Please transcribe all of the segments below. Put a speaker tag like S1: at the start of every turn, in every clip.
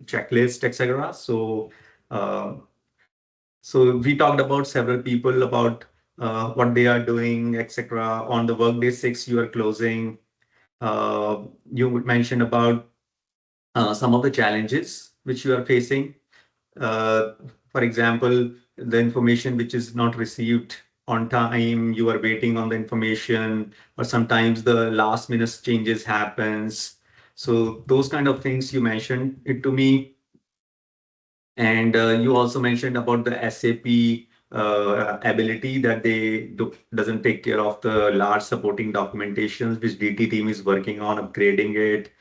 S1: checklist, etc. Uh, so we talked about several people about what they are doing, etc. On the workday 6, you are closing. You mentioned about some of the challenges which you are facing. Uh, for example, the information which is not received on time, you are waiting on the information, or sometimes the last minute changes happens. So those kind of things you mentioned it to me. And you also mentioned about the SAP ability that doesn't take care of the large supporting documentations, which DT team is working on upgrading it.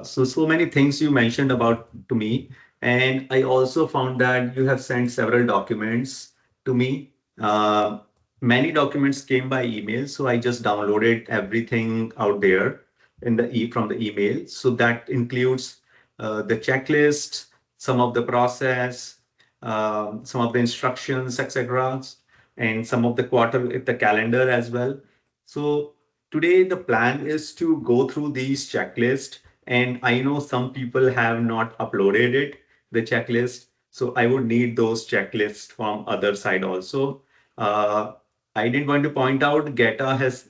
S1: So many things you mentioned about to me. And I also found that you have sent several documents to me. Uh, Many documents came by email, so I just downloaded everything out there from the email. So that includes the checklist, some of the process, some of the instructions, etc., and some of the calendar as well. So today the plan is to go through these checklist, and I know some people have not uploaded it, the checklist. So I would need those checklists from other side also. Uh, I did want to point out Geta has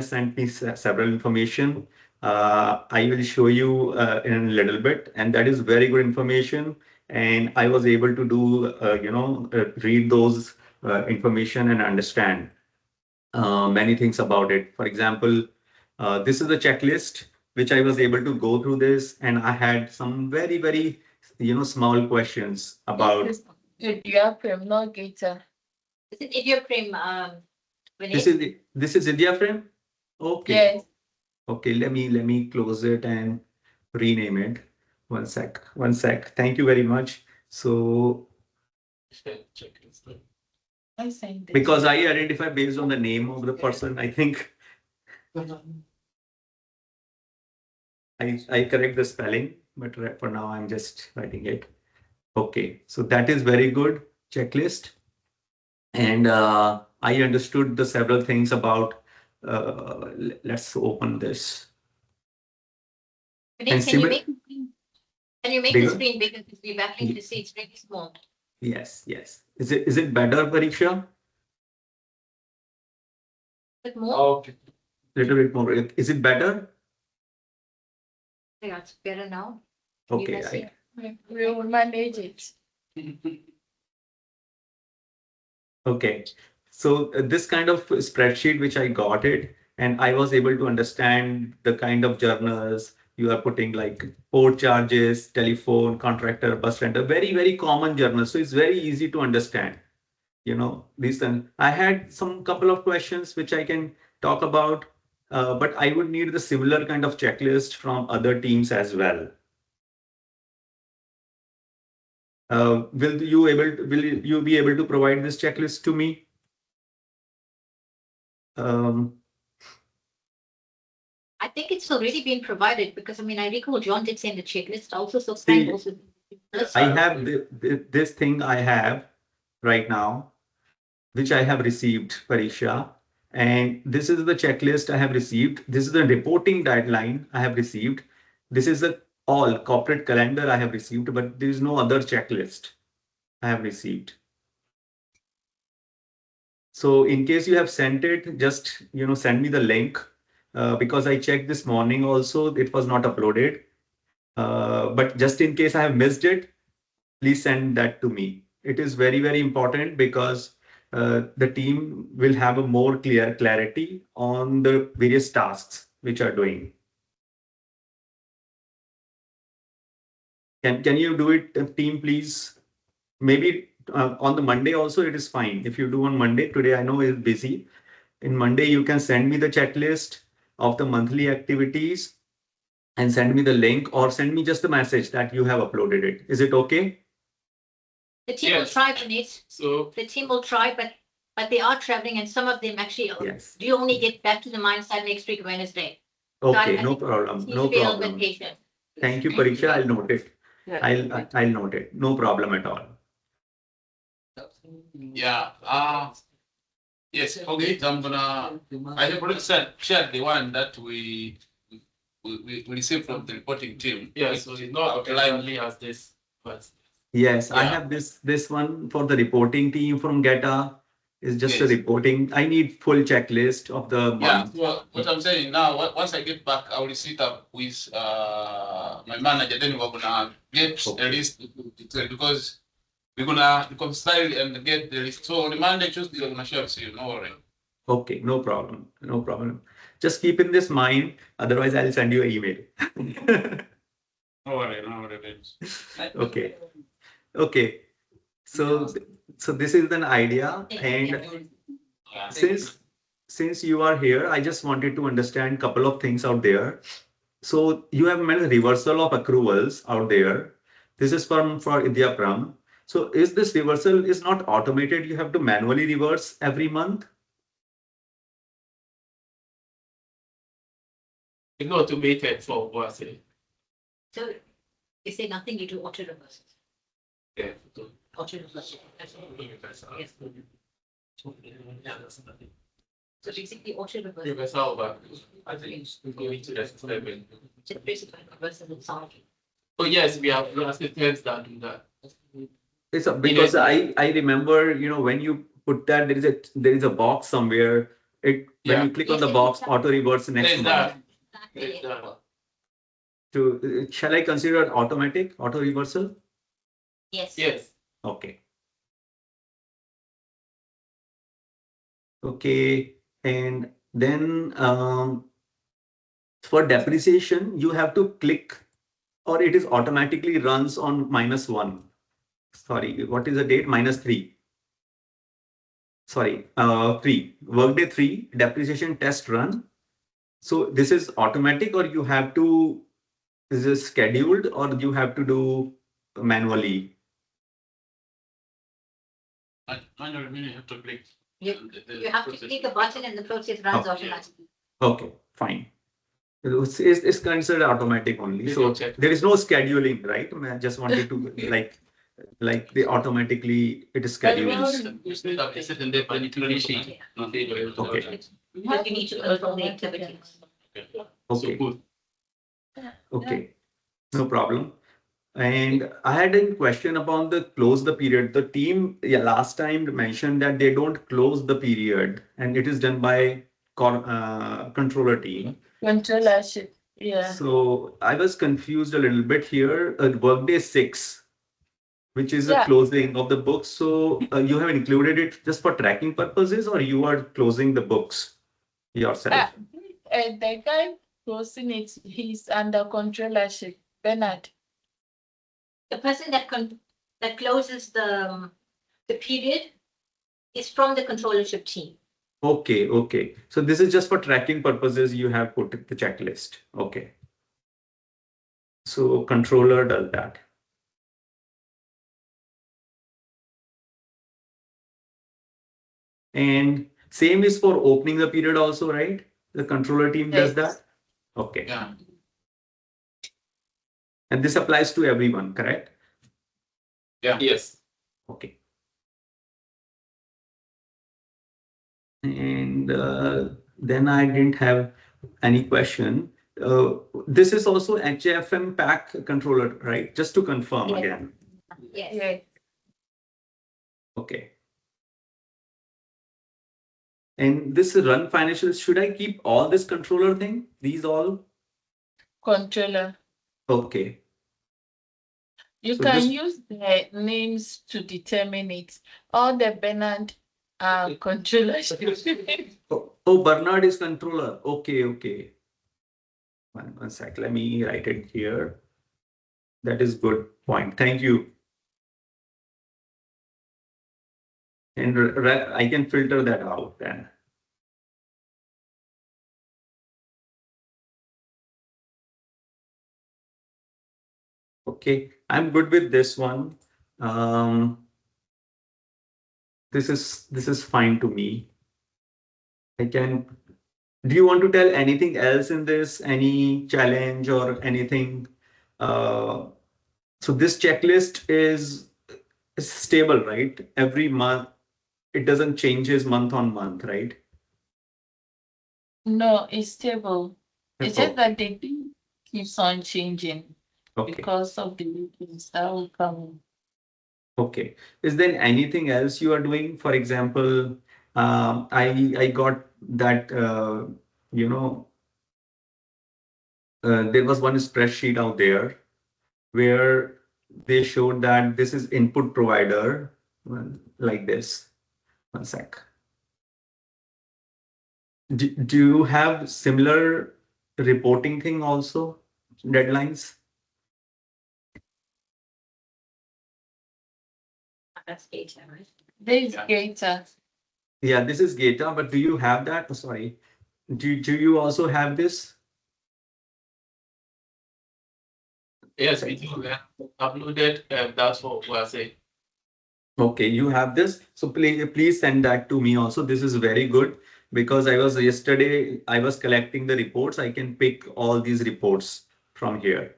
S1: sent me several information. I will show you in a little bit, and that is very good information. And I was able to read those information and understand many things about it. For example, this is the checklist which I was able to go through this, and I had some very small questions about.
S2: Idiaprem, not Gita.
S3: Is it idiaprem,
S1: This is India frame. Okay.
S2: Yes.
S1: Okay, let me close it and rename it. One sec. Thank you very much. So
S2: I sent it.
S1: because I identify based on the name of the person, I think I correct the spelling, but for now I'm just writing it. Okay, so that is very good checklist, and I understood the several things about. Let's open this.
S3: Vinay,
S1: And
S3: can you
S1: similar,
S3: make can you make the
S1: bigger?
S3: screen bigger because we're battling to see it's really small.
S1: Yes, yes. Is it better, Pariksha?
S3: But more?
S1: Okay. Little bit more. Is it better?
S3: Yeah, it's better now.
S1: Okay.
S3: guys see?
S2: We will manage it.
S1: Okay. So this kind of spreadsheet which I got it, and I was able to understand the kind of journals you are putting, like port charges, telephone, contractor, bus renter, very common journals. So it's very easy to understand. These things. I had some couple of questions which I can talk about, but I would need the similar kind of checklist from other teams as well. Will you be able to provide this checklist to me? Um,
S3: I think it's already been provided because I recall John did send a checklist also, so
S1: See,
S3: Frank also.
S1: I have this thing I have right now, which I have received, Parisha. And this is the checklist I have received. This is the reporting guideline I have received. This is the all corporate calendar I have received, but there is no other checklist I have received. So in case you have sent it, just send me the link, because I checked this morning also, it was not uploaded. But just in case I have missed it, please send that to me. It is very important because the team will have a more clear clarity on the various tasks which are doing. Can you do it, team, please? Maybe on the Monday also it is fine. If you do on Monday, today I know is busy. In Monday, you can send me the checklist of the monthly activities and send me the link, or send me just a message that you have uploaded it. Is it okay?
S3: The team will try, Vinay. So the team will try, but they are traveling, and some of them actually
S1: Yes.
S3: do only get back to the mine site next week, Wednesday.
S1: Okay,
S3: I
S1: no
S3: think
S1: problem.
S3: you
S1: No
S3: should be a little bit
S1: problem.
S3: patient.
S1: Thank you, Pariksha. I'll note it. I'll note it. No problem at all.
S4: Yeah. Yes. Okay. I'm gonna. I have already share the one that we we receive from the reporting team.
S5: Yeah, so it's not outlined as this, but
S1: Yes, I
S4: Yeah.
S1: have this one for the reporting team from GETA. Is just a
S4: Yes.
S1: reporting. I need full checklist of the
S4: Yeah,
S1: month.
S4: well, what I'm saying now, once I get back, I will sit up with my manager, then we're gonna get a list because we're gonna reconcile and get the list. So on the Monday, Tuesday, I'm gonna share with you, no worry.
S1: Okay, no problem. No problem. Just keep in this mind. Otherwise, I'll send you an email.
S4: No worry, no worry.
S1: Okay. Okay. So so this is an idea, and
S4: Yeah.
S1: since you are here, I just wanted to understand couple of things out there. So you have made a reversal of accruals out there. This is for Idiapram. So is this reversal is not automated? You have to manually reverse every month?
S5: it's not automated for what I say.
S3: So if there's nothing, you do auto reversal.
S5: Yeah.
S3: Auto reversal. That's all. Yes. So basically auto reversal.
S5: Reversal, but I think going to the system.
S3: Just basically reversal itself.
S5: Oh yes, we have assistants that do that.
S1: It's because I remember, when you put that, there is a box somewhere. When
S5: Yeah.
S1: you click on
S3: Yes,
S1: the
S3: yes,
S1: box,
S3: exactly.
S1: auto reverse next
S5: There's
S1: month.
S5: that.
S3: Exactly.
S1: Shall I consider it automatic auto reversal?
S3: Yes.
S5: Yes.
S1: Okay. Okay. And then for depreciation, you have to click, or it is automatically runs on -1. Sorry, what is the date? -3. Sorry, 3. Workday 3 depreciation test run. So this is automatic, or you have to, is this scheduled, or you have to do manually?
S4: Manually, you have to click.
S3: You have to click the button and the process runs automatically.
S1: Okay, fine. It's considered automatic only. So there is no scheduling, right? I just wanted to like they automatically it is scheduled.
S5: You say that it's in the manipulation.
S1: Okay.
S3: But you need to control the activities.
S5: So
S1: Okay.
S5: good.
S1: Okay. No problem. And I had a question about the close the period. The team, last time mentioned that they don't close the period, and it is done by controller team.
S2: Controllership. Yeah.
S1: So I was confused a little bit here. Workday 6, which is a
S2: Yeah.
S1: closing of the books. So you have included it just for tracking purposes, or you are closing the books yourself?
S2: The guy closing it, he's under controllership. Bernard.
S3: The person that closes the period is from the controllership team.
S1: Okay, okay. So this is just for tracking purposes. You have put the checklist. Okay. So controller does that. And same is for opening the period also, right? The controller team does that. Okay.
S4: Yeah.
S1: And this applies to everyone, correct?
S4: Yeah.
S5: Yes.
S1: Okay. And then I didn't have any question. This is also HFM pack controller, right? Just to confirm again.
S3: Yes.
S2: Yeah.
S1: Okay. And this run financials, should I keep all this controller thing? These all?
S2: Controller.
S1: Okay.
S2: You
S1: So
S2: can
S1: this-
S2: use the names to determine it. All the Bernard are controllers.
S1: Oh, Bernard is controller. Okay, okay. One sec. Let me write it here. That is good point. Thank you. And I can filter that out then. Okay, I'm good with this one. This is fine to me. I can. Do you want to tell anything else in this? Any challenge or anything? So this checklist is stable, right? Every month, it doesn't changes month on month, right?
S2: No, it's stable. It's just that the thing keeps on changing
S1: Okay.
S2: because of the weekends that will come.
S1: Okay. Is there anything else you are doing? For example, I got that you know there was one spreadsheet out there where they showed that this is input provider like this. One sec. Do you have similar reporting thing also? Deadlines?
S3: That's data, right?
S2: There's Gator.
S1: Yeah, this is Gata, but do you have that? Oh, sorry. Do you also have this?
S5: Yes, we do. We have uploaded, that's what we're saying.
S1: Okay, you have this. So please send that to me also. This is very good because yesterday I was collecting the reports. I can pick all these reports from here.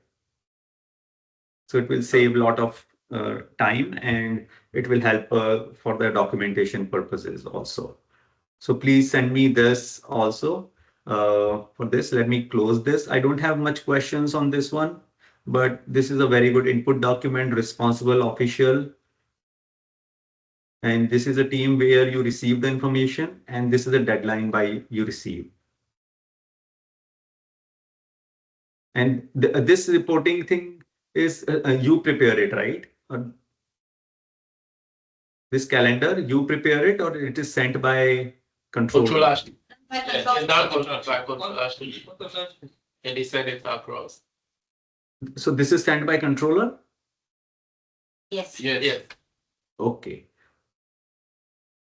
S1: So it will save a lot of time and it will help for the documentation purposes also. So please send me this also. For this, let me close this. I don't have much questions on this one, but this is a very good input document, responsible official. And this is a team where you receive the information, and this is the deadline by you receive. And this reporting thing is you prepare it, right? This calendar, you prepare it, or it is sent by control?
S5: Control Ashley.
S3: But
S5: Yes,
S3: control-
S5: it's done by Control Ashley. And they send it across.
S1: So this is sent by controller?
S3: Yes.
S5: Yes.
S1: Okay.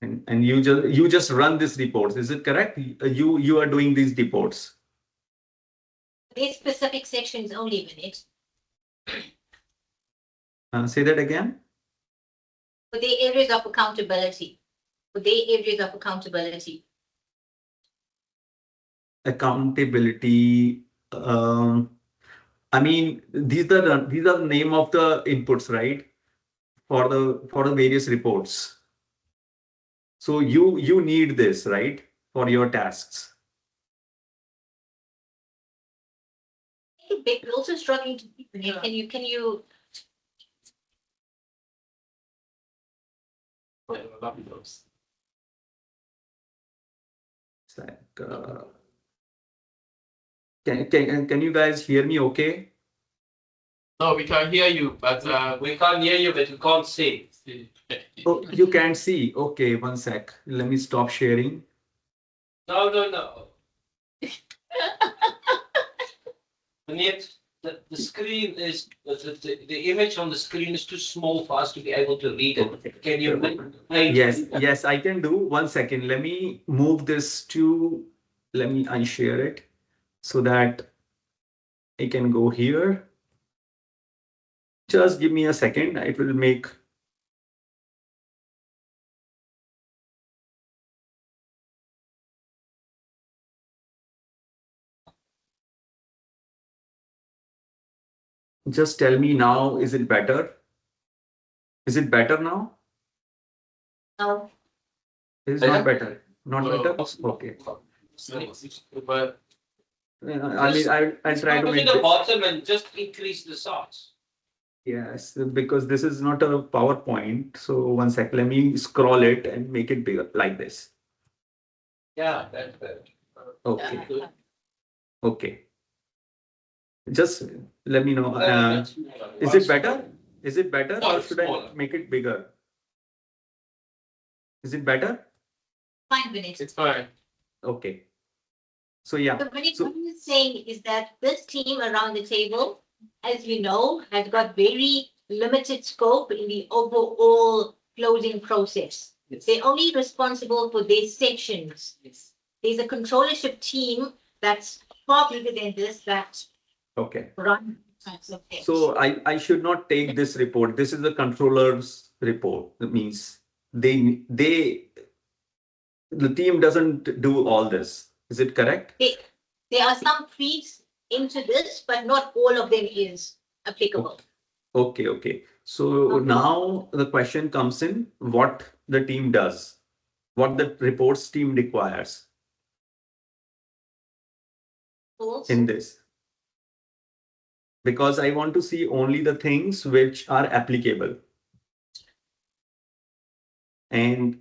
S1: And you just run these reports, is it correct? You are doing these reports.
S3: These specific sections only, minute.
S1: Say that again.
S3: For the areas of accountability. For the areas of accountability.
S1: Accountability. I mean, these are the name of the inputs, right? For the various reports. So you need this, right, for your tasks.
S3: We're also struggling to keep it. Can you
S1: It's like, can you guys hear me okay?
S5: No, we can hear you, but we can't hear you, but we can't see.
S1: Oh, you can't see. Okay, one sec. Let me stop sharing.
S5: No. And yet, the screen is, the image on the screen is too small for us to be able to read it. Can you make?
S1: Yes, I can do. 1 second. Let me move this to, let me unshare it so that I can go here. Just give me a second. It will make. Just tell me now, is it better? Is it better now?
S3: know?
S1: It is not better. Not better? Okay.
S5: But
S1: I mean, I'll try to
S5: go to
S1: make
S5: the
S1: this.
S5: bottom and just increase the size.
S1: Yes, because this is not a PowerPoint. So 1 sec, let me scroll it and make it bigger like this.
S5: Yeah, that's better.
S1: Okay. Okay. Just let me know. Is it better? Is it better or should I make it bigger? Is it better?
S3: 5 minutes.
S5: It's fine.
S1: Okay. So yeah.
S3: So what
S1: So
S3: you're saying is that this team around the table, as you know, has got very limited scope in the overall closing process.
S5: Yes.
S3: They're only responsible for their sections.
S5: Yes.
S3: There's a controllership team that's far bigger than this that
S1: okay.
S3: run types of things.
S1: So I should not take this report. This is the controller's report. That means the team doesn't do all this. Is it correct?
S3: There are some feeds into this, but not all of them is applicable.
S1: Okay. So now the question comes in what the team does, what the reports team requires.
S3: False.
S1: in this? Because I want to see only the things which are applicable and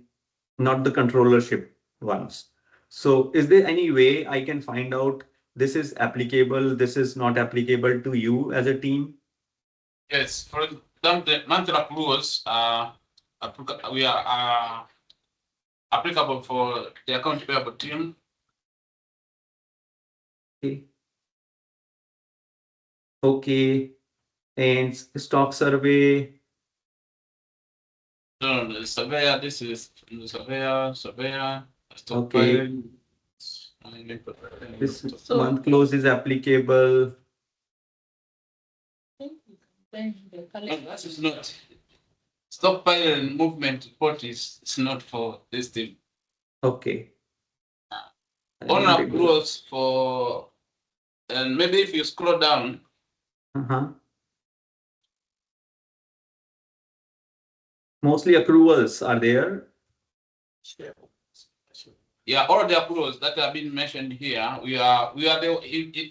S1: not the controllership ones. So is there any way I can find out this is applicable, this is not applicable to you as a team?
S4: Yes, for example, the monthly accruals we are applicable for the account payable team.
S1: Okay. Okay. And stock survey.
S4: No, the surveyor, this is the surveyor,
S1: Okay.
S4: stockpiling.
S1: This
S2: So-
S1: month close is applicable.
S2: Then the
S4: No,
S2: collector-
S4: that is not. Stockpile and movement report is not for this team.
S1: Okay.
S4: On accruals for, and maybe if you scroll down,
S1: Uh-huh. Mostly accruals are there.
S4: yeah, all the accruals that have been mentioned here, we are the,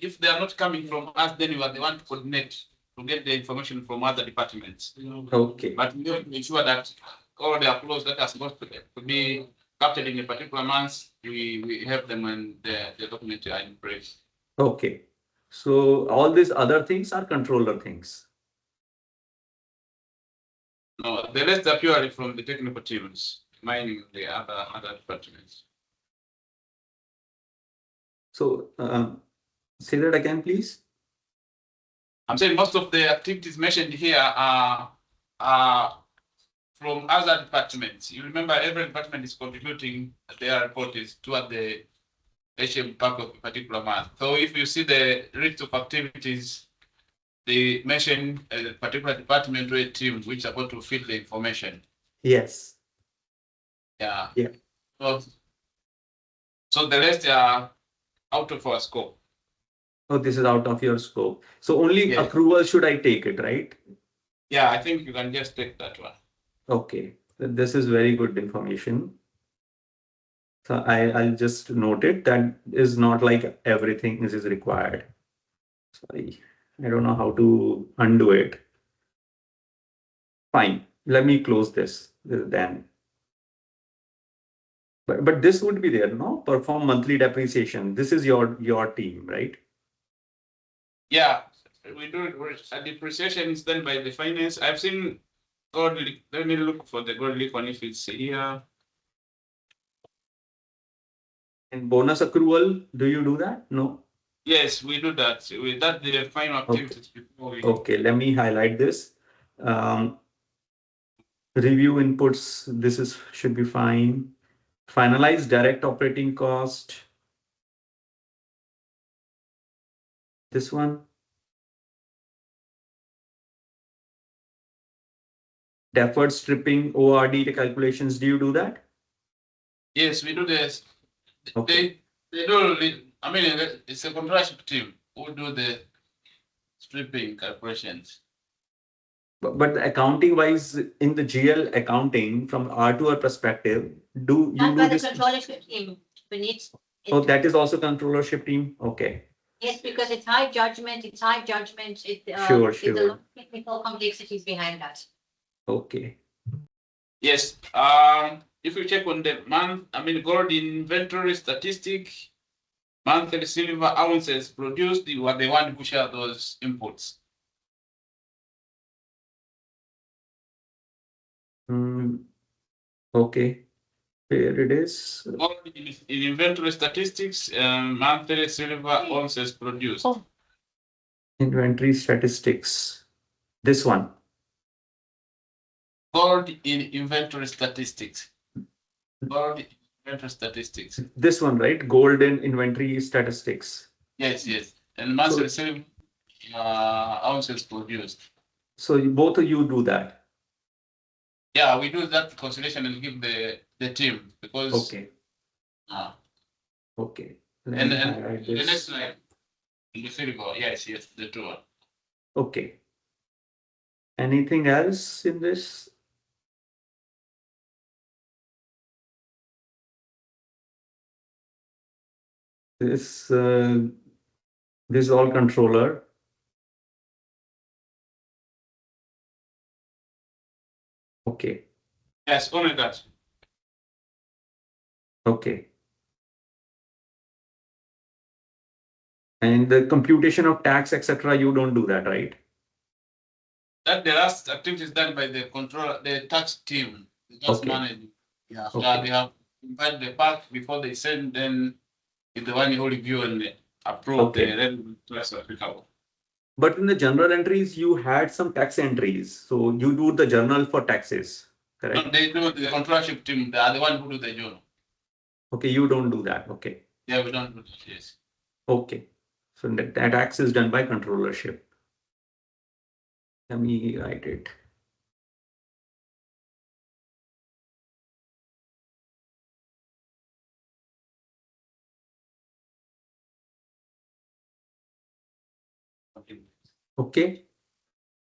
S4: if they are not coming from us, then we are the one to coordinate to get the information from other departments.
S1: Okay.
S4: But we have to ensure that all the accruals that are supposed to be captured in a particular month, we have them and the document are in place.
S1: Okay. So all these other things are controller things.
S4: No, the rest are purely from the technical teams, mining the other departments.
S1: So say that again, please.
S4: I'm saying most of the activities mentioned here are from other departments. You remember every department is contributing their report is toward the HM pack of a particular month. So if you see the list of activities, they mention a particular department or a team which are going to feed the information.
S1: Yes.
S4: Yeah.
S1: Yeah.
S4: So the rest are out of our scope.
S1: Oh, this is out of your scope. So only
S4: Yes.
S1: accrual should I take it, right?
S4: Yeah, I think you can just take that one.
S1: Okay. This is very good information. So I'll just note it. That is not like everything is required. Sorry, I don't know how to undo it. Fine. Let me close this then. But this would be there, no? Perform monthly depreciation. This is your team, right?
S4: Yeah, we do it. A depreciation is done by the finance. I've seen God. Let me look for the God leak one if it's here.
S1: And bonus accrual, do you do that? No.
S4: Yes, we do that. We that the final activities before we.
S1: Okay, let me highlight this. Review inputs. This is should be fine. Finalize direct operating cost. This one. Deferred stripping, ORD calculations. Do you do that?
S4: Yes, we do this.
S1: Okay.
S4: They do. I mean, it's a contractual team who do the stripping calculations.
S1: But accounting wise, in the GL accounting, from R2R perspective, do you
S3: Not by
S1: do
S3: the
S1: this?
S3: controllership team, Puneet.
S1: Oh, that is also controllership team. Okay.
S3: Yes, because it's high judgment, it,
S1: Sure,
S3: there's a
S1: sure.
S3: lot of technical complexities behind that.
S1: Okay.
S4: Yes. If you check on the month, I mean, gold inventory statistic, monthly silver ounces produced, you are the one who share those inputs.
S1: Okay. Here it is.
S4: Gold in inventory statistics, monthly silver ounces produced.
S2: Oh.
S1: Inventory statistics. This one.
S4: Gold in inventory statistics. Gold in inventory statistics.
S1: This one, right? Golden inventory statistics.
S4: Yes, yes. And monthly silver ounces produced.
S1: So both of you do that.
S4: Yeah, we do that consolation and give the team because.
S1: Okay.
S4: Uh,
S1: Okay.
S4: and
S1: highlight
S4: the
S1: this.
S4: next slide, the silver, yes, the two one.
S1: Okay. Anything else in this? This This is all controller. Okay.
S4: Yes, only that.
S1: Okay. And the computation of tax, etc., you don't do that, right?
S4: That the last activity is done by the controller, the tax team, the tax
S1: Okay.
S4: manager. Yeah, after
S1: Okay.
S4: they have invited the pack before they send, then is the one who review and approve
S1: Okay.
S4: the revenue tax applicable.
S1: But in the journal entries, you had some tax entries. So you do the journal for taxes,
S4: No,
S1: correct?
S4: they do the controllership team. They are the one who do the journal.
S1: Okay, you don't do that. Okay.
S4: Yeah, we don't do that. Yes.
S1: Okay. So that tax is done by controllership. Let me write it. Okay.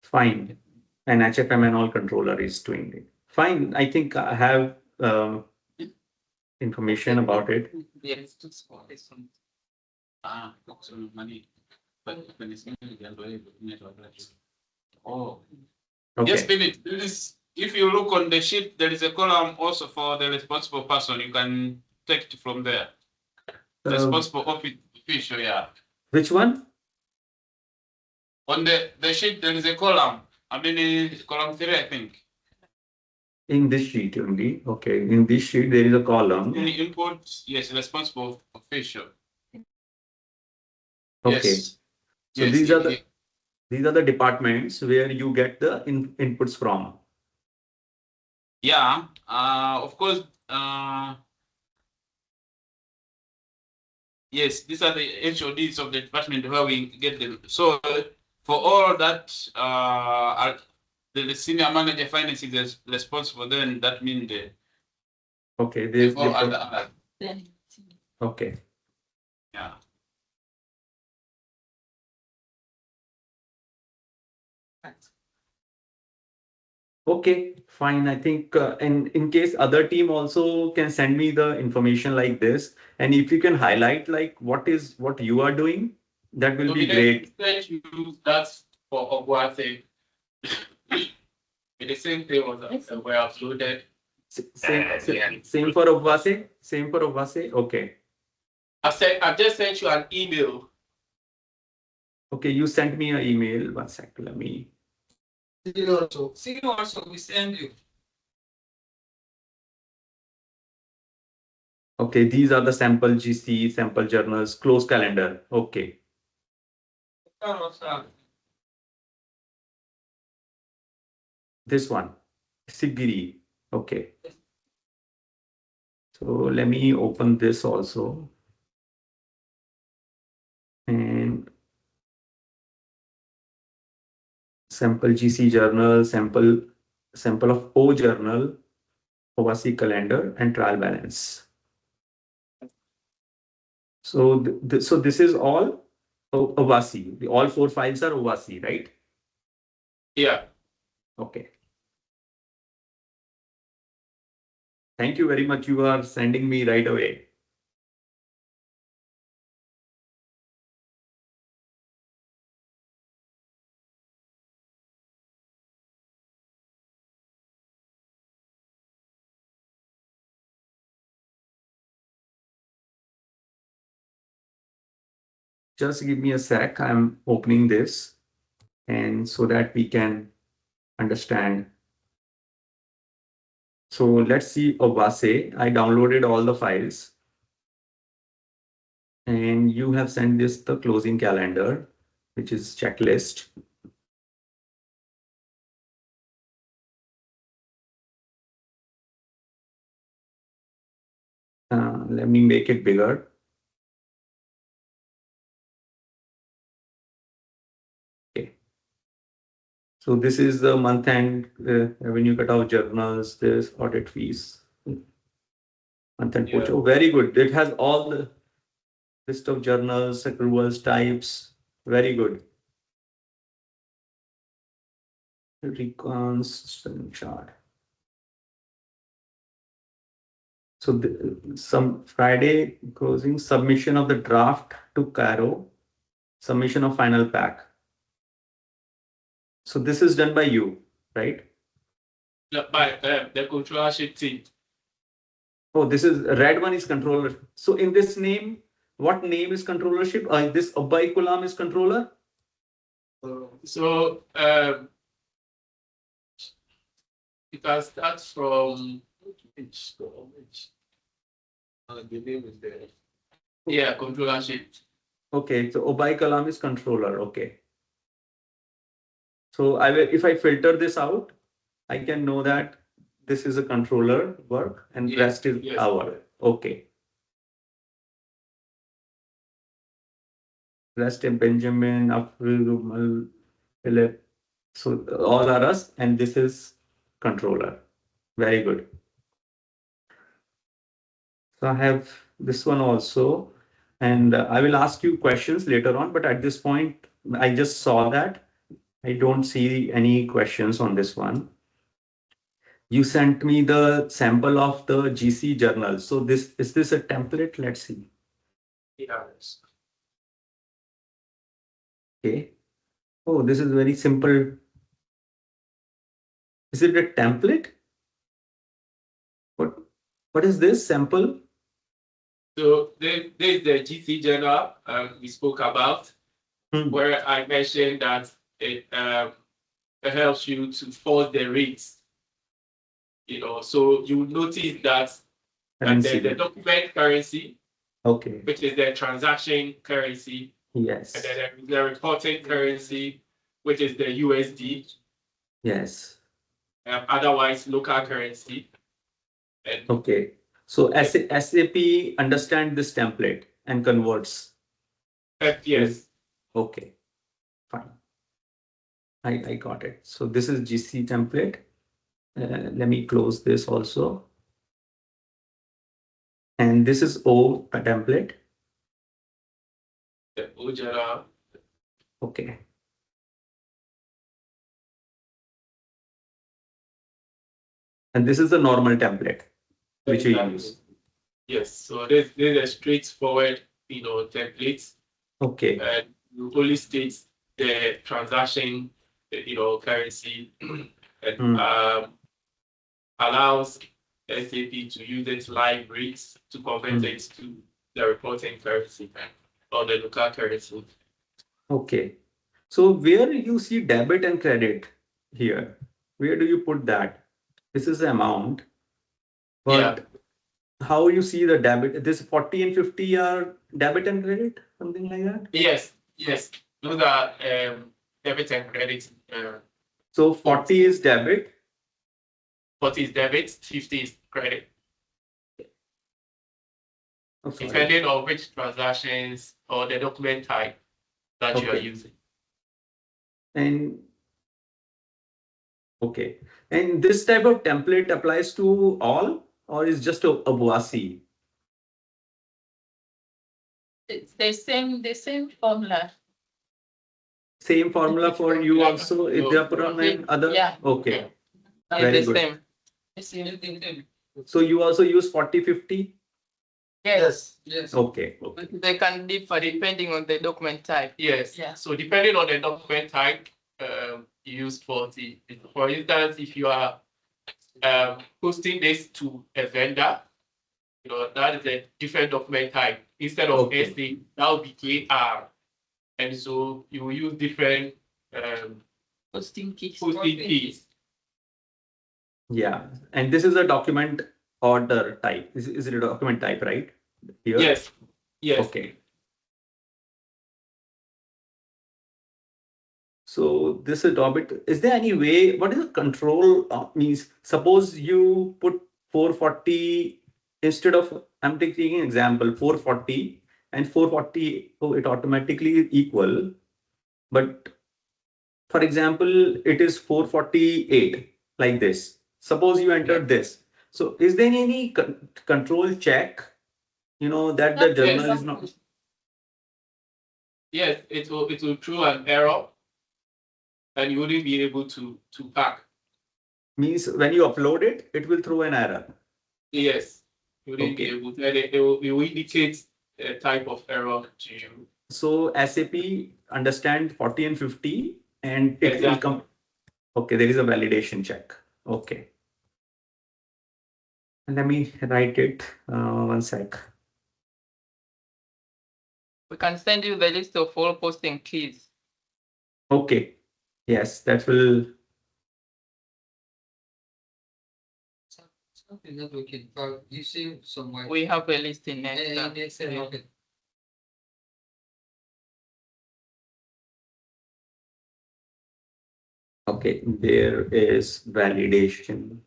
S1: Fine. And HFM and all controller is doing it. Fine. I think I have information about it.
S4: Yeah, it's just for this one. Some money. But when it's oh. Yes,
S1: Okay.
S4: Philip, this, if you look on the sheet, there is a column also for the responsible person. You can take it from there. Responsible official, yeah.
S1: Which one?
S4: On the sheet, there is a column. I mean, it's column 3, I think.
S1: In this sheet only. Okay. In this sheet, there is a column.
S4: Any input, yes, responsible official.
S1: Okay.
S4: Yes.
S1: So
S4: Yes,
S1: these are the departments where you get the inputs from.
S4: yeah. Of course. Yes, these are the HODs of the department where we get them. So for all that, the senior manager finance is responsible. Then that means
S1: Okay.
S4: they fall under.
S1: Okay.
S4: Yeah.
S1: Okay, fine. I think, and in case other team also can send me the information like this, and if you can highlight like what you are doing, that will be great.
S4: That's for Ogwase. The same thing was were uploaded.
S1: Same for Obvase? Same for Obvase? Okay.
S5: I've just sent you an email.
S1: Okay, you sent me an email. One sec, let me.
S4: See also we send you.
S1: Okay, these are the sample GC, sample journals, close calendar. Okay. This one, Sigiri. Okay. So let me open this also. And sample GC journal, sample of O journal, OVASI calendar, and trial balance. So so this is all OVASI. All 4 files are OVASI, right?
S4: Yeah.
S1: Okay. Thank you very much. You are sending me right away. Just give me a sec. I'm opening this, and so that we can understand. So let's see OVASI. I downloaded all the files, and you have sent this the closing calendar, which is checklist. Let me make it bigger. Okay. So this is the month end revenue cutoff journals, this audit fees. Month end
S5: Yeah.
S1: Oh, very good. It has all the list of journals, accruals, types. Very good. Recons chart. So some Friday closing submission of the draft to Caro. Submission of final pack. So this is done by you, right?
S6: By the controllership team.
S1: Oh, this is red one is controller. So in this name, what name is controllership? This Abhay Kulam is controller.
S6: So it can start from which the name is there. Yeah, controllership.
S1: Okay, so Abhay Kalam is controller. Okay. So I will, if I filter this out, I can know that this is a controller work and
S6: Yes,
S1: rest is
S6: yes.
S1: our. Okay. Rest in Benjamin, Afril, Philip. So all are us, and this is controller. Very good. So I have this one also, and I will ask you questions later on, but at this point, I just saw that. I don't see any questions on this one. You sent me the sample of the GC journal. So this is this a template? Let's see.
S6: Yes.
S1: Okay. Oh, this is very simple. Is it a template? What is this sample?
S6: So this is the GC journal we spoke about, where I mentioned that it helps you to force the rates. You know, so you notice that
S1: Currency.
S6: the document currency,
S1: Okay.
S6: which is the transaction currency,
S1: Yes.
S6: and then the reporting currency, which is the USD,
S1: Yes.
S6: otherwise local currency. And
S1: Okay. So SAP understand this template and converts.
S6: yes,
S1: Okay. Fine. I got it. So this is GC template. Let me close this also. And this is O template.
S6: the OJRA.
S1: Okay. And this is the normal template which we use.
S6: Yes, so this is a straightforward, template.
S1: Okay.
S6: And you only state the transaction, currency, and allows SAP to use its live rates to convert it to the reporting currency or the local currency.
S1: Okay. So where you see debit and credit here, where do you put that? This is the amount. But how you see the debit? This 40 and 50 are debit and credit, something like that?
S6: Yes. Those are debit and credit.
S1: So 40 is debit.
S6: 40 is debit, 50 is credit.
S1: Oh, sorry.
S6: Depending on which transactions or the document type that you are
S1: Okay.
S6: using.
S1: And okay. And this type of template applies to all or is just a Boasi?
S2: It's the same formula.
S1: Same formula for you also, Idyapuram and other?
S2: Yeah.
S1: Okay.
S2: It's
S1: Very
S2: the
S1: good.
S2: same. The same.
S1: So you also use 40, 50?
S2: Yes.
S1: Okay.
S2: They can differ depending on the document type.
S6: Yes.
S2: Yeah.
S6: So depending on the document type, you use 40. For instance, if you are posting this to a vendor, that is a different document type. Instead of
S1: Okay.
S6: SA, that would be KR. And so you will use different
S2: Posting keys.
S6: keys.
S1: Yeah. And this is a document order type. Is it a document type, right? Here?
S6: Yes.
S1: Okay. So this is Orbit. Is there any way, what is the control means? Suppose you put 440 instead of, I'm taking an example, 440 and 440, oh, it automatically equal. But for example, it is 448 like this. Suppose you entered this. So is there any control check, that the journal is not?
S6: Yes, it will throw an error and you wouldn't be able to pack.
S1: Means when you upload it, it will throw an error.
S6: Yes, you wouldn't be
S1: Okay.
S6: able to, and it will indicate a type of error to you.
S1: So SAP understand 40 and 50 and it will
S6: Exactly.
S1: come. Okay, there is a validation check. Okay. Let me write it. One sec.
S2: We can send you the list of all posting keys.
S1: Okay. Yes, that will.
S7: Something that we can, you see somewhere.
S2: We have a list in
S7: Yeah,
S2: Excel.
S7: in Excel,
S2: Yeah.
S7: okay.
S1: Okay, there is validation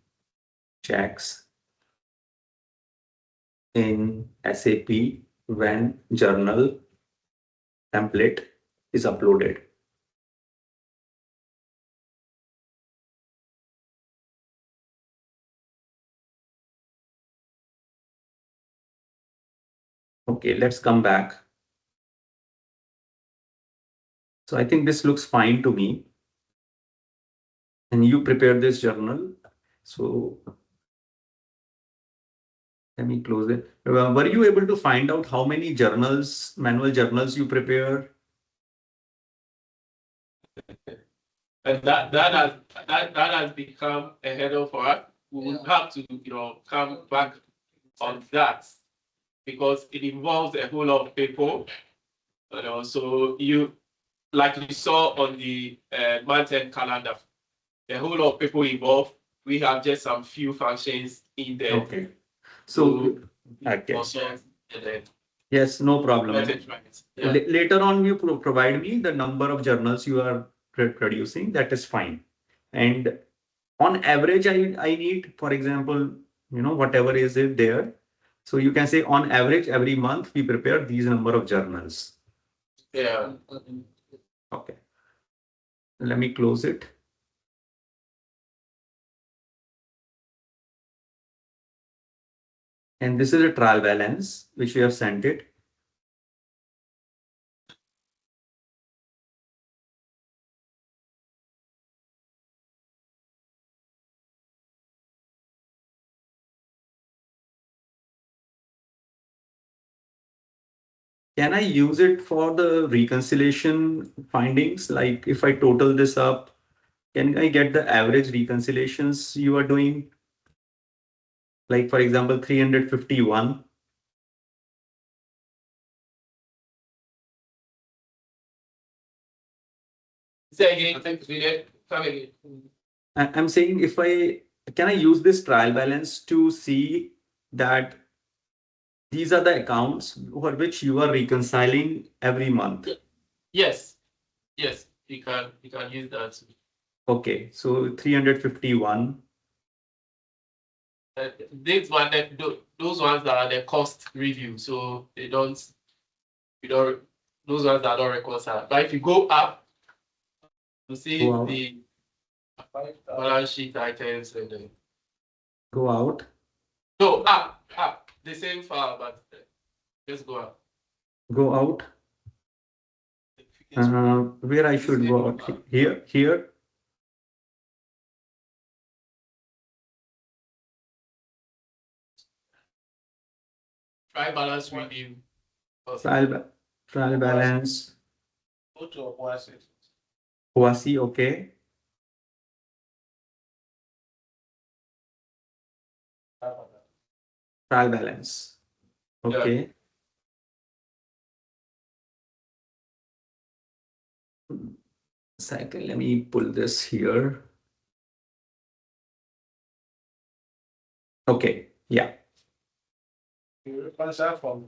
S1: checks in SAP when journal template is uploaded. Okay, let's come back. So I think this looks fine to me. And you prepare this journal. So let me close it. Were you able to find out how many journals, manual journals you prepare?
S6: And that has become a hurdle for us. We will have to, come back on that because it involves a whole lot of people. So like you saw on the month-end calendar, a whole lot of people involved. We have just some few functions in there.
S1: Okay. So, okay.
S6: Also, and then
S1: Yes, no problem.
S6: management. Yeah.
S1: Later on, you provide me the number of journals you are producing. That is fine. And on average, I need, for example, whatever is it there. So you can say on average, every month we prepare these number of journals.
S6: Yeah.
S1: Okay. Let me close it. And this is a trial balance, which we have sent it. Can I use it for the reconciliation findings? Like if I total this up, can I get the average reconciliations you are doing? Like for example, 351.
S6: Say again, I think we did. Come again.
S1: I'm saying can I use this trial balance to see that these are the accounts for which you are reconciling every month?
S6: Yes. Yes. You can use that.
S1: Okay, so 351.
S6: Those ones that are the cost review, so those ones that don't reconcile. But if you go up, you see
S1: Go out.
S6: the balance sheet items and then
S1: Go out.
S6: no up the same file, but just go up.
S1: Go out. Where I should go out? Here.
S6: Try balance review.
S1: Trial balance.
S6: Go to Obuasi.
S1: Huasi, okay. Trial balance. Okay. Cycle. Let me pull this here. Okay. Yeah.
S8: You reconcile from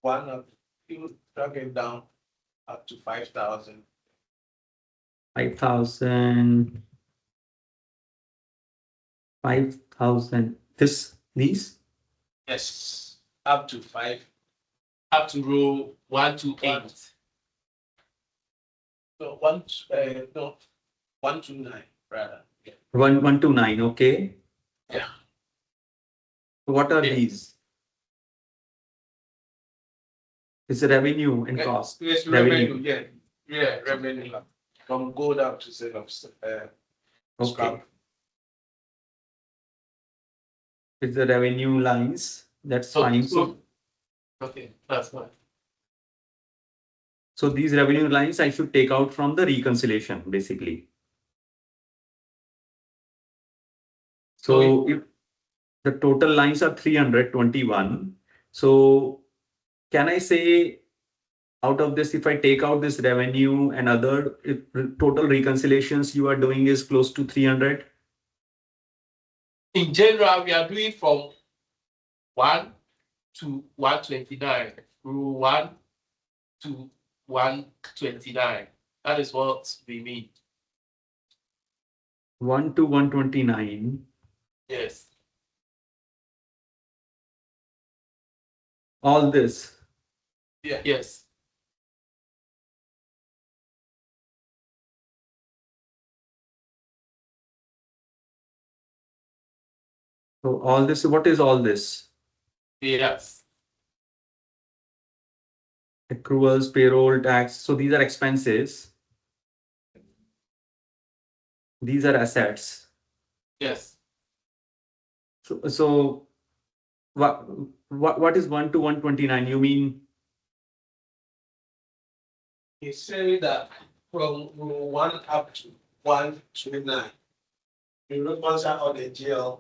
S8: one of you drag it down up to 5,000.
S1: 5,000. 5,000. These?
S6: Yes.
S8: Up to 5.
S6: Up to row 1 to 8.
S8: So 129 rather.
S1: 129. Okay.
S6: Yeah.
S1: What are
S6: Yeah.
S1: these? It's revenue and cost.
S6: Yes, revenue. Yeah, revenue.
S8: From gold up to silver.
S1: Okay.
S8: Scrap.
S1: It's the revenue lines. That's fine. So
S6: Okay, that's fine.
S1: So these revenue lines I should take out from the reconciliation, basically. So if the total lines are 321, so can I say out of this, if I take out this revenue and other, if total reconciliations you are doing is close to 300?
S6: In general, we are doing from 1 to 129 through 1 to 129. That is what we mean.
S1: 1 to 129.
S6: Yes.
S1: All this.
S6: Yeah. Yes.
S1: So all this, what is all this?
S6: Yes.
S1: Accruals, payroll, tax. So these are expenses. These are assets.
S6: Yes.
S1: So what is 1 to 129? You mean
S8: He said that from row 1 up to 129, you reconcile all the GL,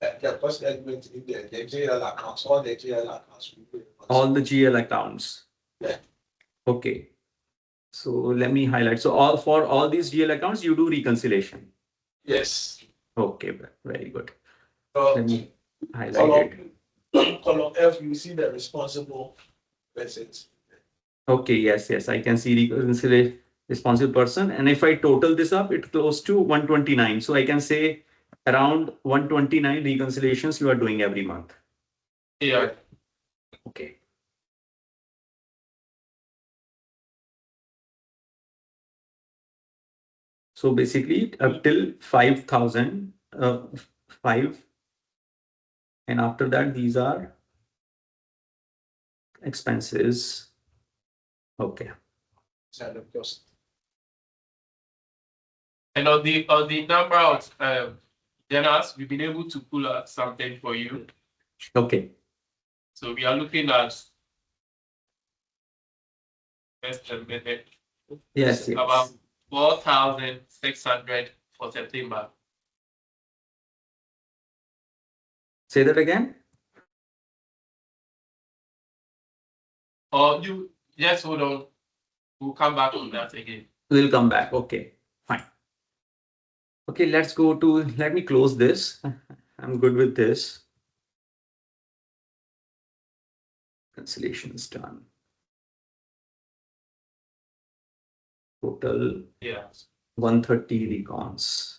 S8: the cost element in the GL accounts, all the GL accounts.
S1: all the GL accounts?
S8: Yeah.
S1: Okay. So let me highlight. So all for all these GL accounts, you do reconciliation.
S8: Yes.
S1: Okay, very good.
S8: So
S1: Let me highlight it.
S8: column F, you see the responsible persons.
S1: Okay, yes, I can see reconciliation responsible person. And if I total this up, it's close to 129. So I can say around 129 reconciliations you are doing every month.
S6: Yeah.
S1: Okay. So basically up till 5,000, 5. And after that, these are expenses. Okay.
S8: Side of cost.
S6: And on the number of journals, we've been able to pull out something for you.
S1: Okay.
S6: So we are looking at
S1: Yes.
S6: about 4,600 for September.
S1: Say that again.
S6: Or you just hold on. We'll come back on that again.
S1: We'll come back. Okay, fine. Okay, let me close this. I'm good with this. Cancellation is done. Total 130 recons.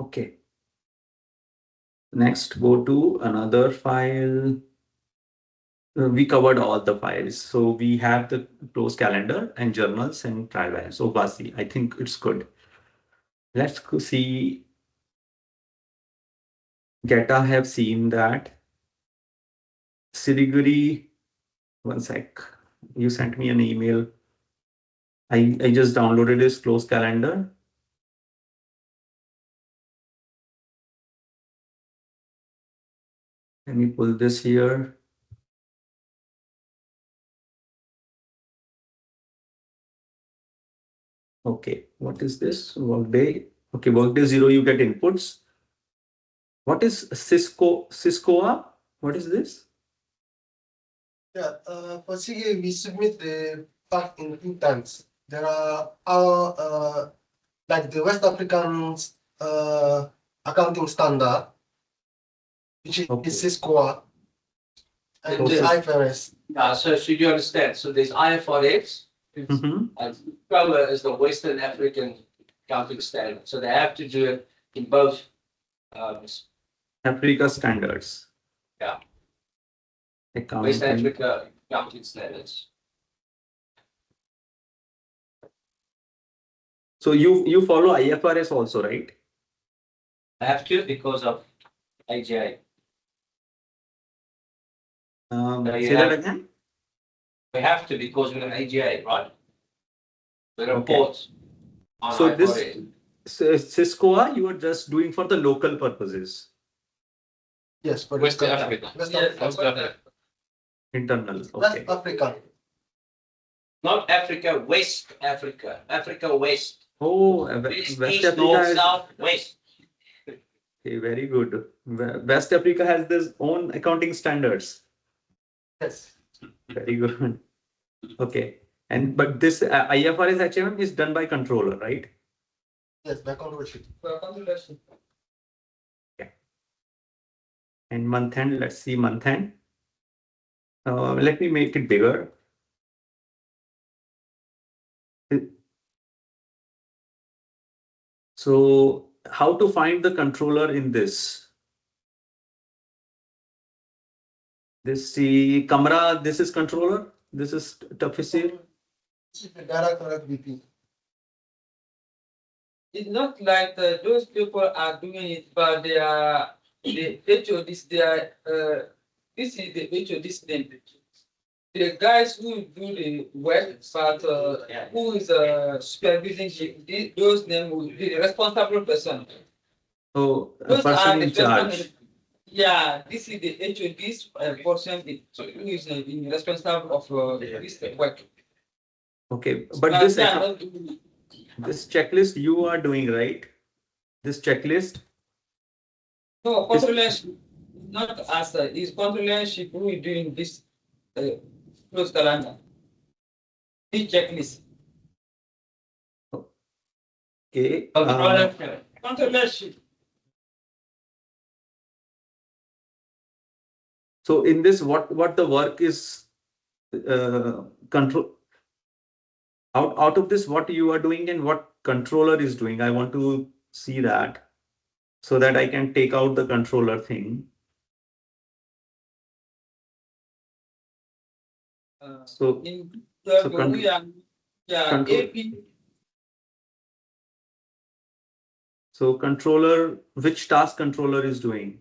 S1: Okay. Next, go to another file. We covered all the files. So we have the close calendar and journals and trial balance. So Basi, I think it's good. Let's go see. Geta have seen that. Siliguri, one sec. You sent me an email. I just downloaded this close calendar. Let me pull this here. Okay, what is this? Workday. Okay, Workday 0, you get inputs. What is Ciscoa? What is this?
S9: Yeah, for CA, we submit the fact in 2 times. There are our like the West African accounting standard, which is Cisco, and the IFRS.
S5: So should you understand? So there's IFRS, and COA is the Western African accounting standard. So they have to do it in both.
S1: Africa standards.
S5: Yeah.
S1: Accounting.
S5: West Africa accounting standards.
S1: So you follow IFRS also, right?
S5: I have to because of AGA.
S1: Say that again.
S5: We have to because we're an AGA, right? We
S1: Okay.
S5: report on
S1: So this
S5: IFRS.
S1: Ciscoa, you are just doing for the local purposes,
S9: Yes, for
S6: West
S9: this
S6: Africa.
S9: West
S7: Yes,
S9: Africa.
S6: West Africa.
S1: internal.
S9: West
S1: Okay.
S9: Africa.
S5: Not Africa, West Africa. Africa West.
S1: Oh,
S5: East,
S1: West
S5: East,
S1: Africa
S5: North,
S1: has,
S5: South, West.
S1: okay, very good. West Africa has its own accounting standards.
S9: Yes.
S1: Very good. Okay. And but this IFRS HMM is done by controller, right?
S9: Yes, by controllership.
S1: And month end, let's see month end. Let me make it bigger. So how to find the controller in this? This see Kamra, this is controller. This is Tafsir.
S9: This is the data connectivity.
S7: It's not like those people are doing it, but they are the HODs. They are this is the HODs name. The guys who do the work, but who is supervising those names will be the responsible person.
S1: So a
S7: Those
S1: person
S7: are the
S1: in charge.
S7: Yeah, this is the HODs portion. Who is responsible of this work.
S1: Okay, but
S7: But they are not doing it.
S1: this checklist you are doing, right? This checklist.
S7: No, controllership, not as is controllership who is doing this close calendar. This checklist.
S1: Okay.
S7: Controllership.
S1: So in this, what the work is control out of this, what you are doing and what controller is doing. I want to see that so that I can take out the controller thing. So
S7: In
S1: so
S7: we are
S1: control.
S7: AP.
S1: So controller, which task controller is doing?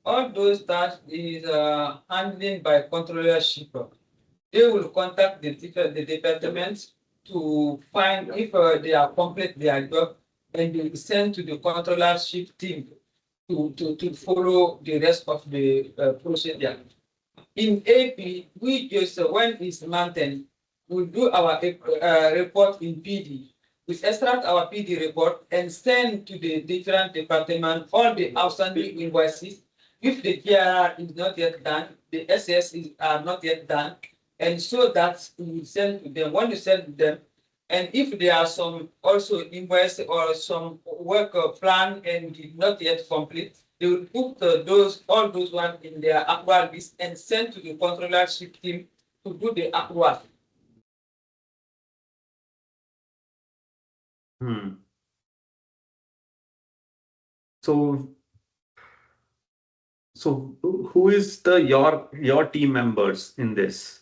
S7: All those tasks is handling by controllership. They will contact the departments to find if they are complete their job, and they will send to the controllership team to follow the rest of the procedure. In AP, we just when it's mountain, we do our report in PD. We extract our PD report and send to the different departments all the outstanding invoices. If the GRR is not yet done, the SS are not yet done, and so that we send to them. When you send to them, and if there are some also invoice or some work plan and did not yet complete, they will put all those ones in their actual list and send to the controllership team to do the actual.
S1: So who is the your team members in this?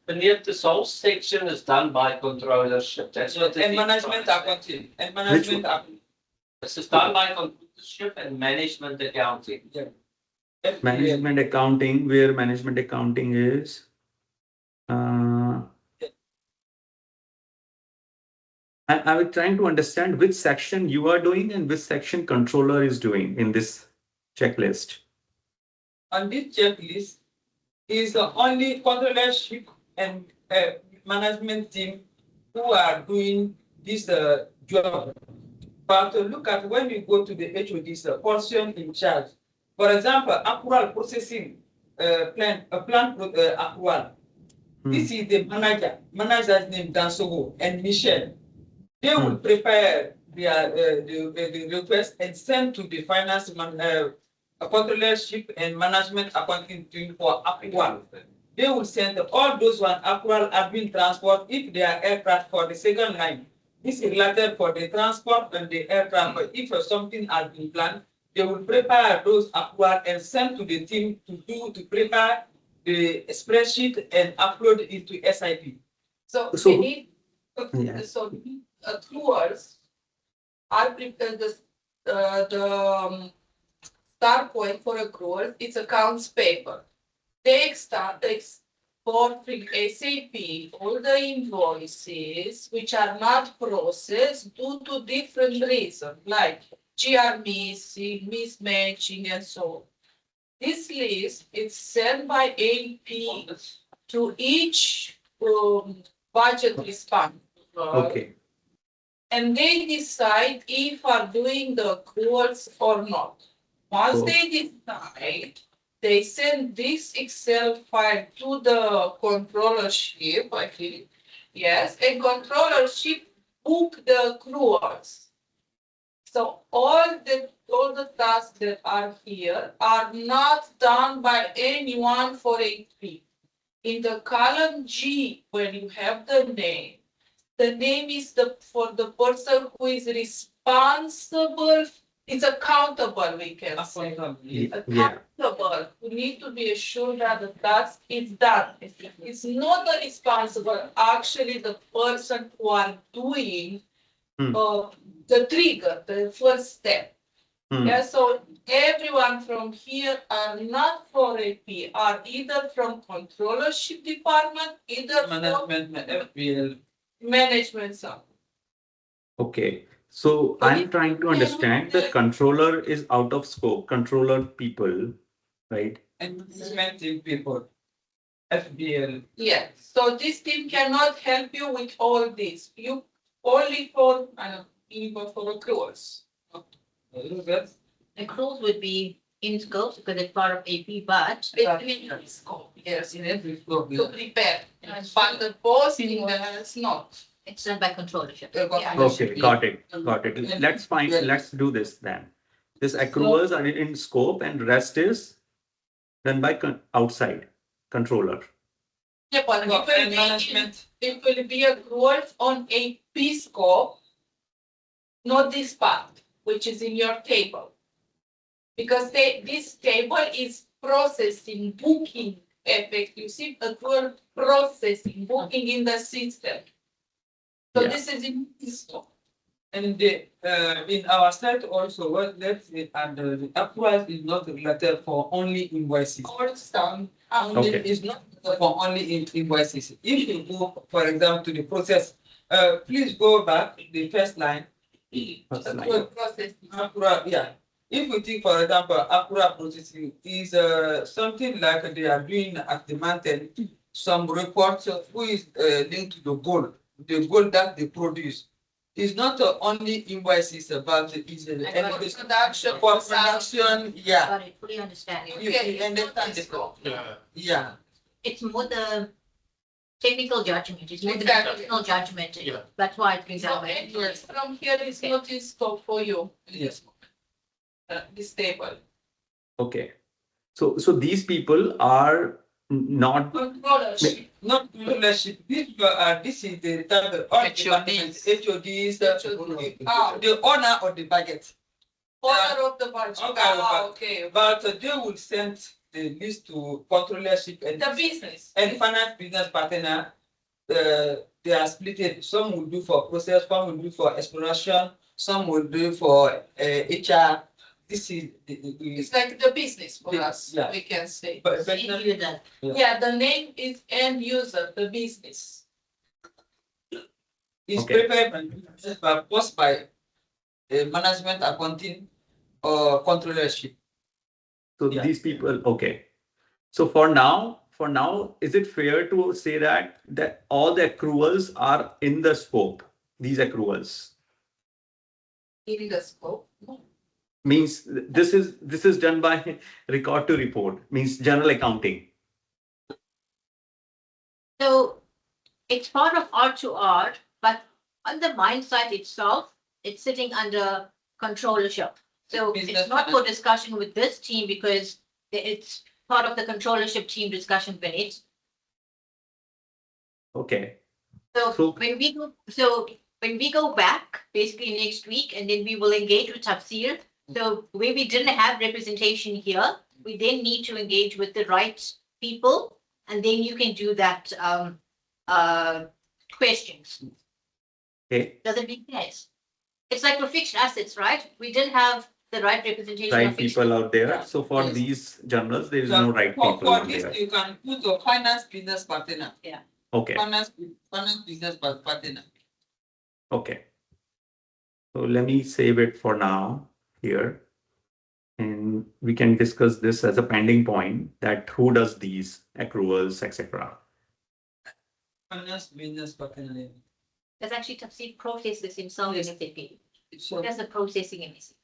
S5: Beneath this whole section is done by controllership. That's what
S7: And management accounting. And management accounting.
S5: This is done by controllership and management accounting.
S7: Yeah.
S1: Management accounting, where management accounting is. I was trying to understand which section you are doing and which section controller is doing in this checklist.
S7: On this checklist is only controllership and management team who are doing this job. But look at when you go to the HOD's portion in charge. For example, accrual processing plan accrual. This is the manager's name Dansogo and Michelle. They will prepare the request and send to the finance controllership and management accounting team for approval. They will send all those one approval admin transport if they are aircraft for the second line. This is related for the transport and the aircraft. But if something has been planned, they will prepare those approval and send to the team to prepare the spreadsheet and upload it to SIP.
S2: So
S1: So-
S2: they need,
S1: Yeah.
S2: so accruals are prepared the start point for accrual, it's accounts payable. They export from SAP all the invoices which are not processed due to different reasons, like GR missing, mismatching, and so on. This list is sent by AP to each budget responder.
S1: Okay.
S2: And they decide if are doing the accruals or not. Once
S1: Oh.
S2: they decide, they send this Excel file to the controllership, I think. Yes, and controllership book the accruals. So all the tasks that are here are not done by anyone for AP. In the column G, when you have the name is for the person who is responsible, it's accountable, we can say.
S1: Yeah.
S2: Accountable, who need to be assured that the task is done. It's not the responsible, actually the person who are doing
S1: Hmm.
S2: the trigger, the first step.
S1: Hmm.
S2: Yeah, so everyone from here are not for AP, are either from controllership department, either from
S7: Management, FPL.
S2: management side.
S1: Okay. So I'm trying to understand the controller is out of scope, controller people, right?
S7: And management team people. FBL.
S2: Yeah, so this team cannot help you with all this. You only for, even for accruals.
S3: Accruals would be in scope because it's part of AP, but
S2: It's in scope, yes,
S7: In every floor.
S2: to prepare. But the posting is not.
S3: it's done by controllership.
S1: Okay, got it. Got it. Let's find, let's do this then. This accruals are in scope and rest is done by outside controller.
S2: Yeah, but it will
S7: And
S2: be,
S7: management.
S2: it will be accruals on AP scope, not this part, which is in your table. Because this table is processing, booking effect. You see accrual processing, booking in the system. So
S1: Yeah.
S2: this is in this scope.
S7: And in our site also, what let's say, and the uprise is not related for only invoices.
S2: All some.
S7: Only,
S1: Okay.
S7: it's not for only invoices. If you go, for example, to the process, please go back the first line.
S2: Accrual processing.
S7: Accurate, yeah. If we think, for example, accurate processing is something like they are doing at the mountain, some reports who is linked to the goal that they produce. It's not only invoices about the
S2: Production.
S7: for production, yeah.
S3: Got it, fully understand.
S7: You
S2: Okay,
S7: understand
S2: it's
S7: the
S2: not this
S6: Yeah.
S7: yeah.
S3: It's more the technical judgment, it's more the
S2: Exactly.
S3: personal judgment.
S6: Yeah.
S3: That's why it's been
S2: So
S3: done by
S2: entries from here is not in scope for you.
S7: Yes.
S2: This table.
S1: Okay. So these people are not,
S2: Controllership.
S7: Not ownership. This is the type of all departments, HODs, the owner of the budget.
S2: Owner of the budget. Okay.
S7: But they will send the list to controllership and
S2: The business.
S7: finance business partner. They are split it. Some will do for process, some will do for exploration, some will do for HR. This is
S2: It's like the business for us,
S7: Yeah.
S2: we can say.
S7: but
S3: End user.
S2: Yeah, the name is end user, the business.
S7: it's
S1: Okay.
S7: prepared by post by management accounting or controllership.
S1: so
S7: Yeah.
S1: these people, okay. So for now, is it fair to say that all the accruals are in the scope, these accruals?
S2: In the scope.
S1: Means this is done by record to report, means general accounting.
S3: So it's part of R2R, but on the mine site itself, it's sitting under controllership. So
S7: Business
S3: it's not for discussion with this team because it's part of the controllership team discussion minutes.
S1: Okay.
S3: So
S1: So-
S3: when we go back, basically next week, and then we will engage with Tafsir. So where we didn't have representation here, we then need to engage with the right people, and then you can do that questions.
S1: Okay,
S3: Does it make sense? It's like for fixed assets, right? We didn't have the right representation
S1: right
S3: of fixed.
S1: people out there.
S2: Yeah.
S1: So for
S2: Yes.
S1: these journals, there is
S2: So
S1: no right
S2: for
S1: people out
S2: this,
S1: there.
S2: you can put a finance business partner.
S1: Okay,
S2: Finance business partner.
S1: okay. So let me save it for now here. And we can discuss this as a pending point that who does these accruals, etc.
S7: Finance business partner.
S3: There's actually Tafsir processes himself in SAP.
S2: So
S3: There's the processing in SAP.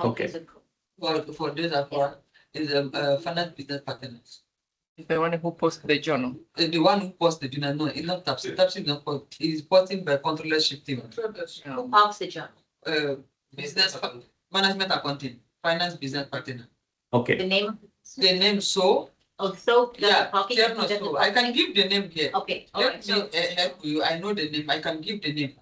S1: Okay.
S3: There's a
S2: for this account is a finance business partner.
S10: Is the one who posts the journal.
S2: The one who posts the journal, no, it's not Tapsi. Tapsi is not post. It is posting by controllership team.
S3: Who parks the journal?
S2: Business management accounting, finance business partner.
S1: Okay.
S3: The name
S2: The name so
S3: of so
S2: yeah,
S3: parking.
S2: Chairman, so I can give the name here.
S3: Okay, all right.
S2: Let
S3: So
S2: me help you. I know the name. I can give the name.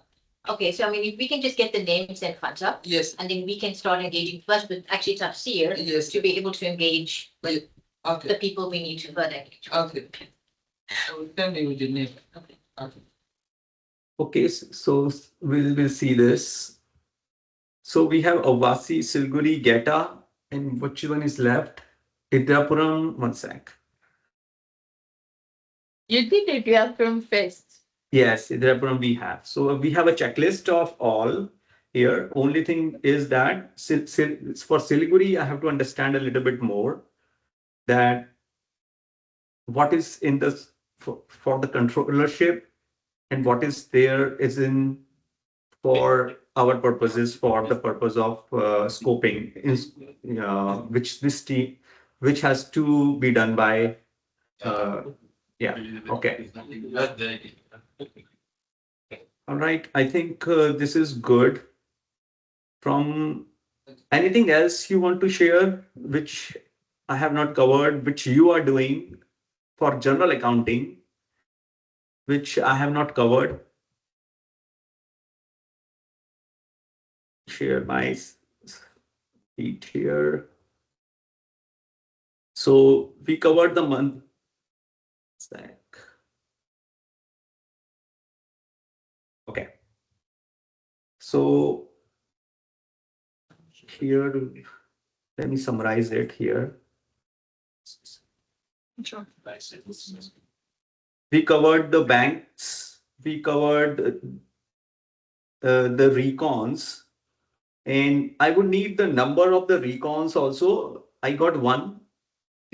S3: okay, so I mean, if we can just get the names and funds up,
S2: Yes.
S3: and then we can start engaging first with actually Tafsir
S2: Yes.
S3: to be able to engage with the
S2: Okay.
S3: people we need to further engage.
S2: Okay. I will tell you the name.
S3: Okay.
S2: Okay.
S1: Okay, so we'll see this. So we have Avasi, Silguri, Geta, and which one is left? Idrapuram, one sec.
S10: You did it, you have from first.
S1: Yes, Idrapuram we have. So we have a checklist of all here. Only thing is that for Siliguri, I have to understand a little bit more that what is in this for the controllership and what is there is in for our purposes, for the purpose of scoping, which this team, which has to be done by, yeah, okay. All right, I think this is good. From anything else you want to share, which I have not covered, which you are doing for general accounting, which I have not covered. Share my sheet here. So we covered the month. Sec. Okay. So here, let me summarize it here.
S10: Sure.
S1: We covered the banks. We covered the recons. And I would need the number of the recons also. I got one.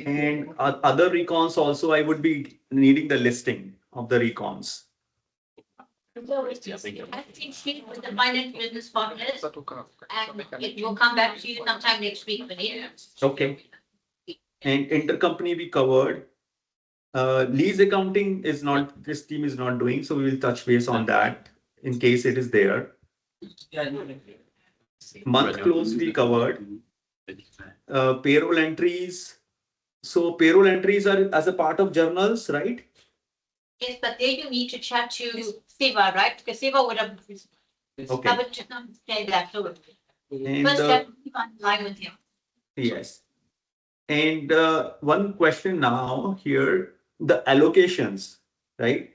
S1: And other recons also, I would be needing the listing of the recons.
S3: So I think speak with the finance business partners and it will come back to you sometime next week, Vinny.
S1: Okay. And intercompany we covered. Lease accounting is not, this team is not doing, so we will touch base on that in case it is there. Month close we covered. Payroll entries. So payroll entries are as a part of journals, right?
S3: Yes, but there you need to chat to Siva, right? Because Siva would have
S1: Okay.
S3: covered to say that. So
S1: And
S3: first have to keep on line with him.
S1: yes. And one question now here, the allocations, right?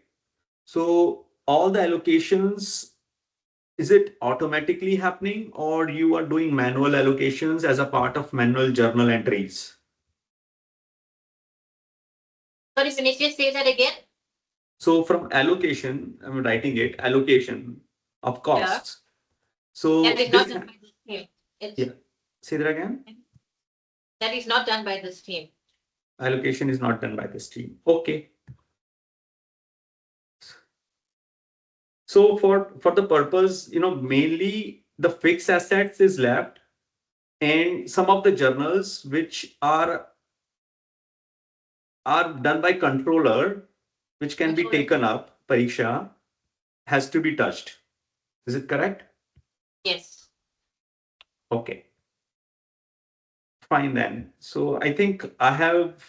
S1: So all the allocations, is it automatically happening or you are doing manual allocations as a part of manual journal entries?
S3: Sorry, Vinny, just say that again.
S1: So from allocation, I'm writing it, allocation of costs. So
S3: That is not
S1: this,
S3: done by this team. It's,
S1: yeah. Say that again.
S3: That is not done by this team.
S1: Allocation is not done by this team. Okay. So for the purpose, mainly the fixed assets is left and some of the journals which are done by controller, which can be taken up, Pariksha, has to be touched. Is it correct?
S3: Yes.
S1: Okay. Fine then. So I think I have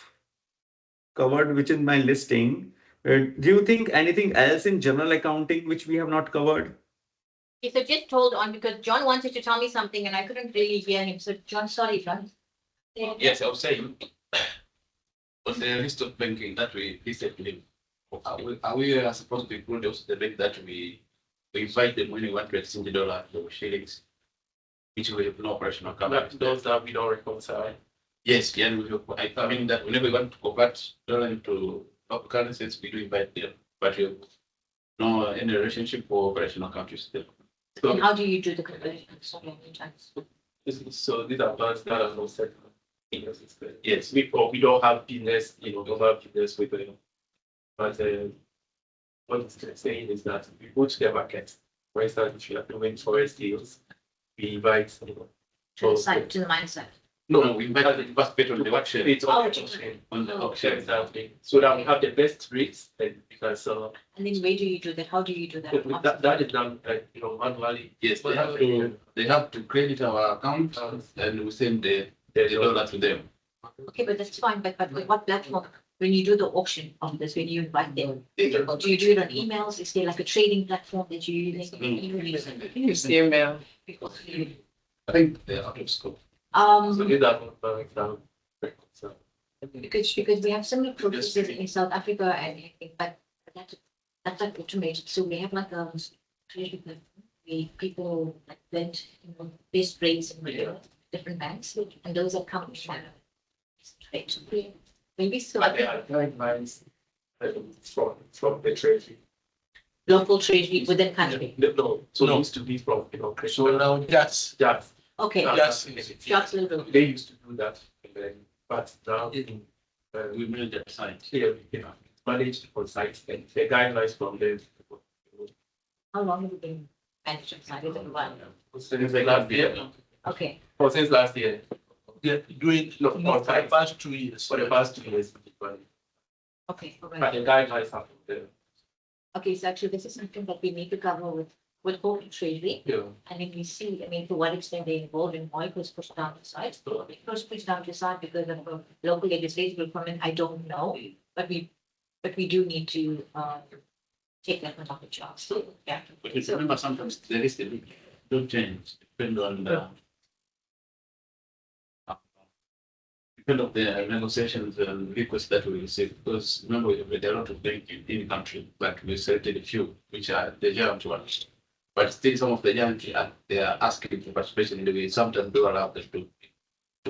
S1: covered which is my listing. Do you think anything else in general accounting which we have not covered?
S3: Okay, so just hold on because John wanted to tell me something and I couldn't really hear him. So John, sorry, John.
S4: Yes, I was saying, on the list of banking that we listed today, Are we supposed to include also the fact that we invite them when we want to exchange the dollar to shillings, which we have no operational coverage?
S6: Those that we don't reconcile.
S4: Yes, yeah, I mean that whenever we want to convert dollar into local currencies, we do invite them, but we have no any relationship for operational countries still.
S3: And how do you do the conversion? So many times.
S6: So these are banks that are not set up.
S4: Yes,
S6: We don't have business, don't have business with them. But what it's saying is that we go to their market. For instance, if you are doing forest deals, we invite,
S3: To the side, to the mine side.
S4: no, we invite them to participate on the auction.
S6: It's
S3: Oh,
S6: on
S3: okay.
S6: the auction.
S4: On the
S3: Oh.
S4: auction.
S6: Exactly. So that we have the best rates, and we can sell.
S3: And then where do you do that? How do you do that?
S6: That is done, manually.
S4: Yes, they have to credit our account and we send the dollar to them.
S3: Okay, but that's fine, but with what platform? When you do the auction of this, when you invite them,
S4: Yeah.
S3: do you do it on emails? Is there like a trading platform that you use?
S10: Use email.
S4: I think they're out of scope.
S6: So these are not so
S3: Because we have similar processes in South Africa and but that's like automated. So we have like a trading platform where people like blend best rates in different banks, and those are coming from trade. Maybe so.
S6: but they are guidelines from the treasury.
S3: Local treasury within country.
S6: No, so it
S8: No.
S6: used to be from,
S8: So now that's,
S6: just.
S3: Okay,
S8: Yes.
S3: just a little.
S6: They used to do that, but now,
S4: We made that site.
S6: here, managed on site, and the guidelines from them.
S3: How long have you been managing side? Is it a while?
S6: Since last year,
S3: Okay,
S6: since last year,
S8: they're doing,
S6: No,
S8: for
S6: on
S8: the
S6: site.
S8: past 2 years.
S6: for the past 2 years, but
S3: okay,
S6: the
S3: okay.
S6: guidelines are from them.
S3: Okay, so actually this is something that we need to cover with corporate treasury.
S6: Yeah.
S3: And then we see, I mean, to what extent they're involved and why it was pushed down the side. So it was pushed down the side because of a local legislative requirement, I don't know, but we do need to take that one off the charts. So, yeah.
S4: But you remember sometimes there is a don't change, depend on the depend on the negotiations and requests that we receive. Because remember, there are a lot of banks in the country, but we selected a few, which are the giant ones. But still, some of the giant they are asking for participation in the way. Sometimes do allow them to
S3: Is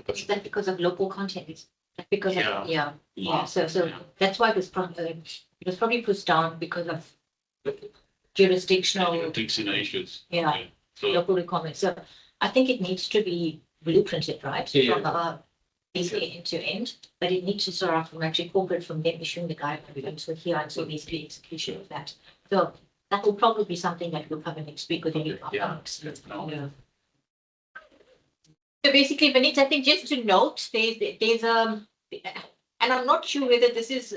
S4: participate.
S3: that because of local content? Is that because
S4: Yeah.
S3: of, yeah. So that's why it was probably pushed down because of jurisdictional,
S4: Issues.
S3: yeah,
S4: So
S3: local requirements. So I think it needs to be blueprinted, right?
S6: Yeah.
S3: From basically end to end, but it needs to start off from actually corporate from them issuing the guidelines. So here, and so basically execution of that. So that will probably be something that will come in next week with any
S4: Yeah.
S3: Yeah. So basically, Vanita, I think just to note, there's and I'm not sure whether this is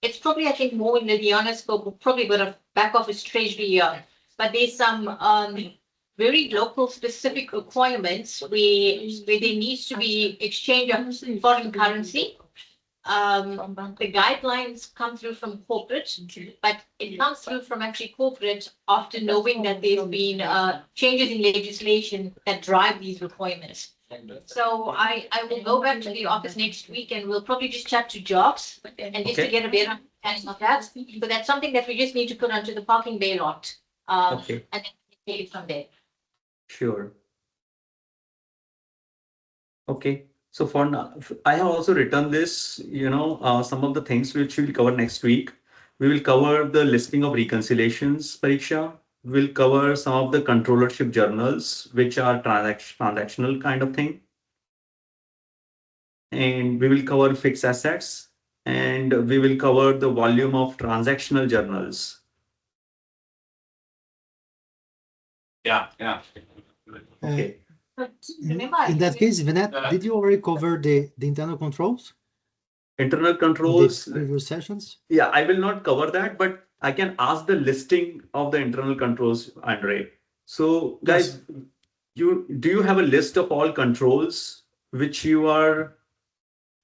S3: it's probably I think more in the Diana scope, probably a bit of back office treasury here, but there's some very local specific requirements where there needs to be exchange of foreign currency. The guidelines come through from corporate, but it comes through from actually corporate after knowing that there's been changes in legislation that drive these requirements. So I will go back to the office next week and we'll probably just chat to jobs and just to
S1: Okay.
S3: get a better understanding of that. So that's something that we just need to put onto the parking bay lot.
S1: Okay,
S3: And then take it from there.
S1: sure. Okay, so for now, I have also written this, some of the things which we'll cover next week. We will cover the listing of reconciliations, Pariksha. We'll cover some of the controllership journals, which are transactional kind of thing. And we will cover fixed assets, and we will cover the volume of transactional journals.
S4: yeah.
S1: Okay.
S3: But
S11: In
S3: remember,
S11: in that case, Vinette,
S6: Uh,
S11: did you already cover the internal controls
S1: Internal
S11: in
S1: controls,
S11: the previous sessions?
S1: yeah, I will not cover that, but I can ask the listing of the internal controls, Andre. So guys, do you have a list of all controls which you are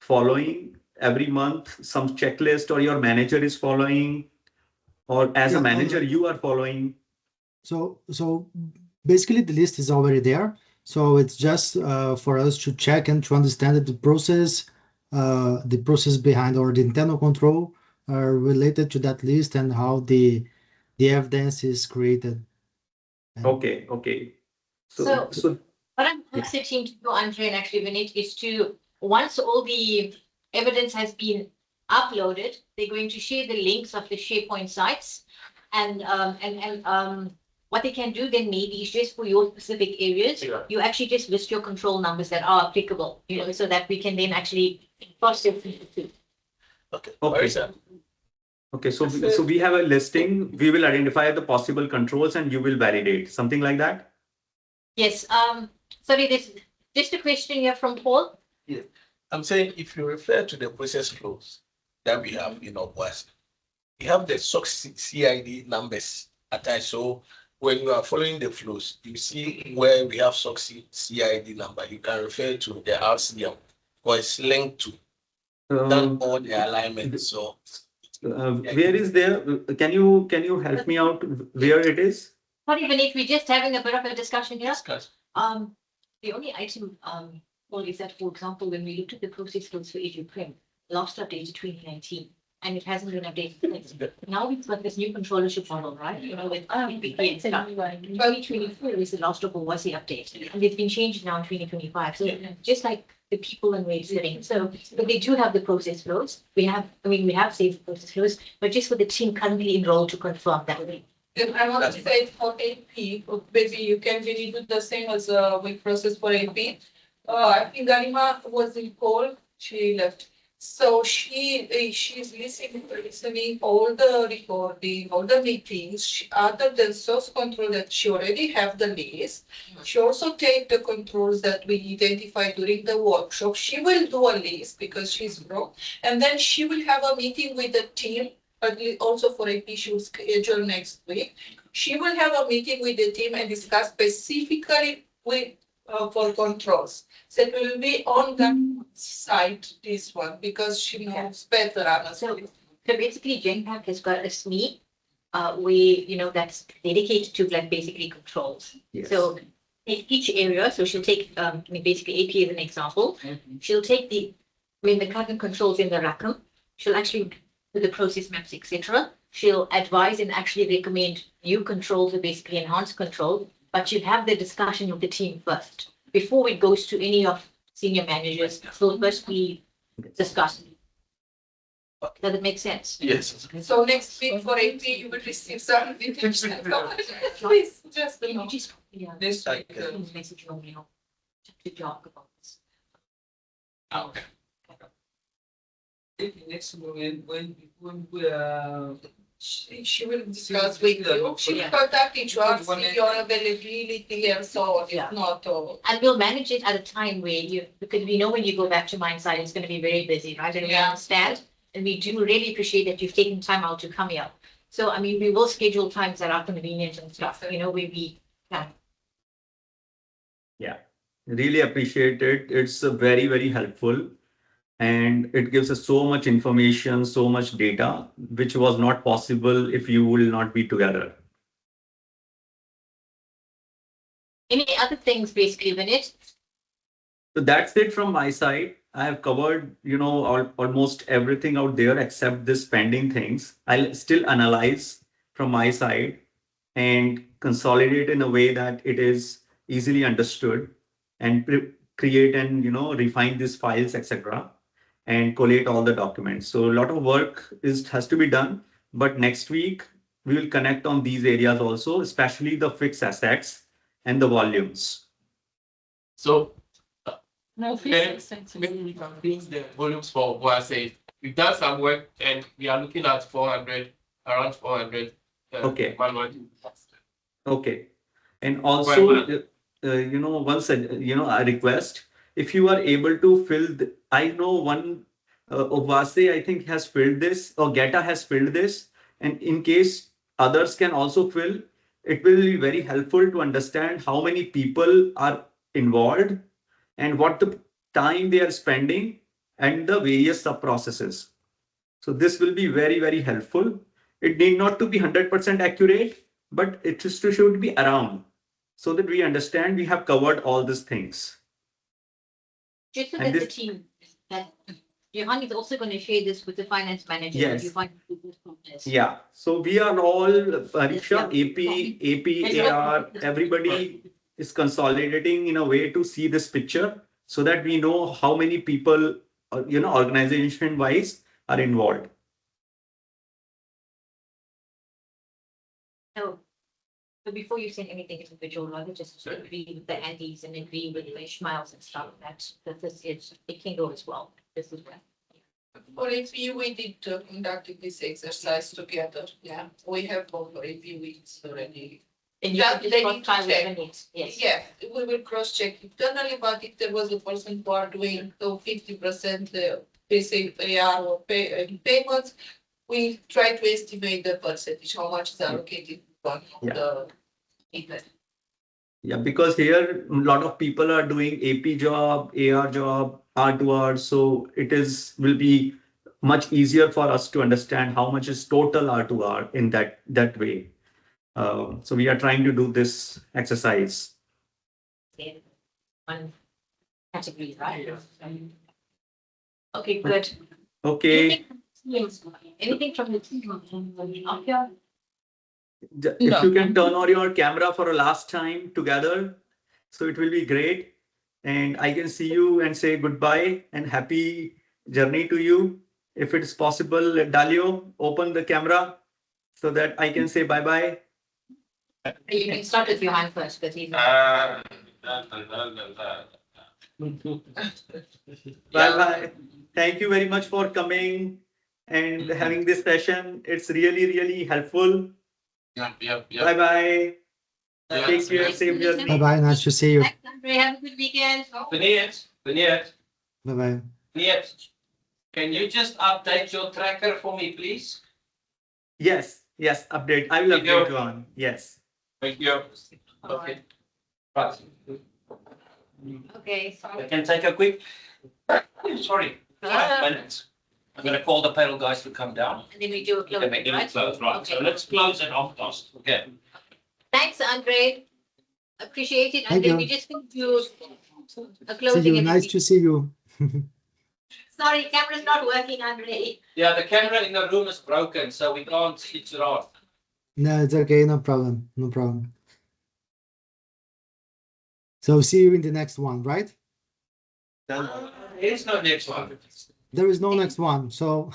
S1: following every month, some checklist, or your manager is following, or as
S11: Yeah,
S1: a manager you are following?
S11: So basically the list is already there. So it's just for us to check and to understand that the process behind or the internal control related to that list and how the evidence is created. And
S1: Okay, okay. So,
S3: What I'm suggesting to you, Andre, and actually Vinit, is to, once all the evidence has been uploaded, they're going to share the links of the SharePoint sites. And what they can do then maybe is just for your specific areas, you actually just list your control numbers that are applicable, you know, so that we can then actually cross it.
S8: Okay.
S1: okay. Okay, so we have a listing. We will identify the possible controls and you will validate something like that.
S3: Yes. Sorry, this just a question here from Paul.
S8: Yeah. I'm saying if you refer to the process flows that we have in our West, we have the SOC CID numbers attached. So when you are following the flows, you see where we have SOC CID number. You can refer to the RCM or it's linked to that all the alignment. So
S1: where is there? Can you help me out where it is?
S3: Sorry, Vinit, we're just having a bit of a discussion here.
S8: discuss.
S3: The only item, well, is that, for example, when we looked at the process flows for EduPrem, last updated 2019, and it hasn't been updated since. Now we've got this new controllership model, right? You know, with PPP and stuff. 2024 is the last of was the update, and it's been changed now in 2025. So just like the people and rate setting. So, but they do have the process flows. We have saved process flows, but just for the team currently enrolled to confirm that.
S2: Then I want to say for AP, maybe you can really do the same as we process for AP. I think Garima was in call, she left. So she's listening all the recording, all the meetings, other than source control that she already have the list. She also take the controls that we identified during the workshop. She will do a list because she's broke. And then she will have a meeting with the team, but also for AP, she will schedule next week. She will have a meeting with the team and discuss specifically with for controls. So it will be on the site, this one, because she knows better, honestly.
S3: So basically, GenPack has got a SME, where, that's dedicated to like basically controls.
S1: Yes.
S3: So in each area, so she'll take, basically AP as an example. She'll take the current controls in the RACM. She'll actually do the process maps, etc. She'll advise and actually recommend new controls or basically enhanced control, but she'll have the discussion with the team first before it goes to any of senior managers. So first we discuss. Does it make sense?
S8: Yes.
S2: So next week for AP, you will receive some details. Please, just this week.
S3: Message on, to talk about this.
S4: Okay.
S7: Next moment, when
S2: she will discuss with you. She will contact you, see your availability and so on. If not,
S3: and we'll manage it at a time where because we know when you go back to mine site, it's going to be very busy, right? And we understand, and we do really appreciate that you've taken time out to come here. So, we will schedule times that are convenient and stuff, where we can.
S1: Yeah, really appreciate it. It's very, very helpful. And it gives us so much information, so much data, which was not possible if you will not be together.
S3: Any other things, basically, Vinit?
S1: So that's it from my side. I have covered, almost everything out there except this pending things. I'll still analyze from my side and consolidate in a way that it is easily understood and create and, refine these files, etc. and collate all the documents. So a lot of work has to be done, but next week we will connect on these areas also, especially the fixed assets and the volumes.
S6: So maybe we can increase the volumes for Boase. We've done some work and we are looking at 400, around 400.
S1: Okay.
S6: Manual.
S1: Okay. And also, once, a request, if you are able to fill, I know one Ovase, I think, has filled this, or Geta has filled this. And in case others can also fill, it will be very helpful to understand how many people are involved and what the time they are spending and the various sub processes. So this will be very, very helpful. It need not to be 100% accurate, but it should be around so that we understand we have covered all these things.
S3: Just so that the team, Johan is also going to share this with the finance manager.
S1: Yes.
S3: You find this from this.
S1: Yeah, so we are all, Pariksha, AP, AR, everybody is consolidating in a way to see this picture so that we know how many people, organization wise are involved.
S3: So before you send anything individual, rather just agree with the Andes and agree with the Ishmaels and stuff. That this is, it can go as well. This is well.
S2: For review, we did conducted this exercise together. Yeah, we have over review weeks already.
S3: And you
S2: That
S3: can
S2: they
S3: just
S2: need to
S3: cross-tie
S2: check.
S3: with minutes. Yes.
S2: Yeah, we will cross-check internally, but if there was a person who are doing 50% basic AR or payments, we try to estimate the percentage, how much is allocated on the event.
S1: Yeah, because here a lot of people are doing AP job, AR job, R2R, so will be much easier for us to understand how much is total R2R in that way. So we are trying to do this exercise.
S3: One category, right? Okay, good.
S1: Okay,
S3: Anything from the team? Okay.
S1: if you can turn on your camera for a last time together, so it will be great. And I can see you and say goodbye and happy journey to you. If it is possible, Dalio, open the camera so that I can say bye-bye.
S3: You can start with Johan first, because he's.
S1: Bye-bye. Thank you very much for coming and having this session. It's really, really helpful.
S4: Yeah.
S1: Bye-bye. Take care, safe journey.
S11: Bye-bye, nice to see you.
S3: Thanks, Andre. Have a good weekend.
S5: Beneath,
S11: Bye-bye.
S5: can you just update your tracker for me, please?
S1: Yes, update. I will
S5: Thank you.
S1: update you on. Yes.
S5: Thank you. Okay. Right.
S3: Okay,
S5: I
S3: sorry.
S5: can take a quick, sorry,
S3: Yeah.
S5: 5 minutes. I'm gonna call the payroll guys to come down.
S3: And then we do a
S5: Okay,
S3: closing,
S5: make it
S3: right?
S5: close, right, so
S3: Okay.
S5: let's close it off first, okay.
S3: Thanks, Andre. Appreciate it.
S11: Thank
S3: And then
S11: you.
S3: we just can do a
S11: See
S3: closing.
S11: you,
S3: and
S11: nice
S3: we-
S11: to see you.
S3: Sorry, camera's not working, Andre.
S5: Yeah, the camera in the room is broken, so we can't switch it off.
S11: No, it's okay, no problem, no problem. So see you in the next one, right?
S5: There is no next one.
S11: There is no next one, so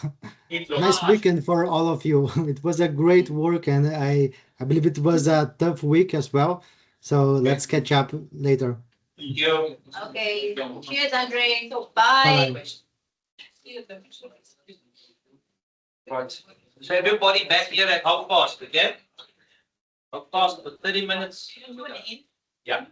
S5: It's
S11: nice weekend for all of you. It was a great work, and I believe it was a tough week as well. So let's catch up later.
S5: Thank you.
S3: Okay. Cheers, Andre. So bye.
S11: Bye-bye.
S5: Right, so everybody back here at 12:30, okay? 12:30 for 30 minutes. Yeah.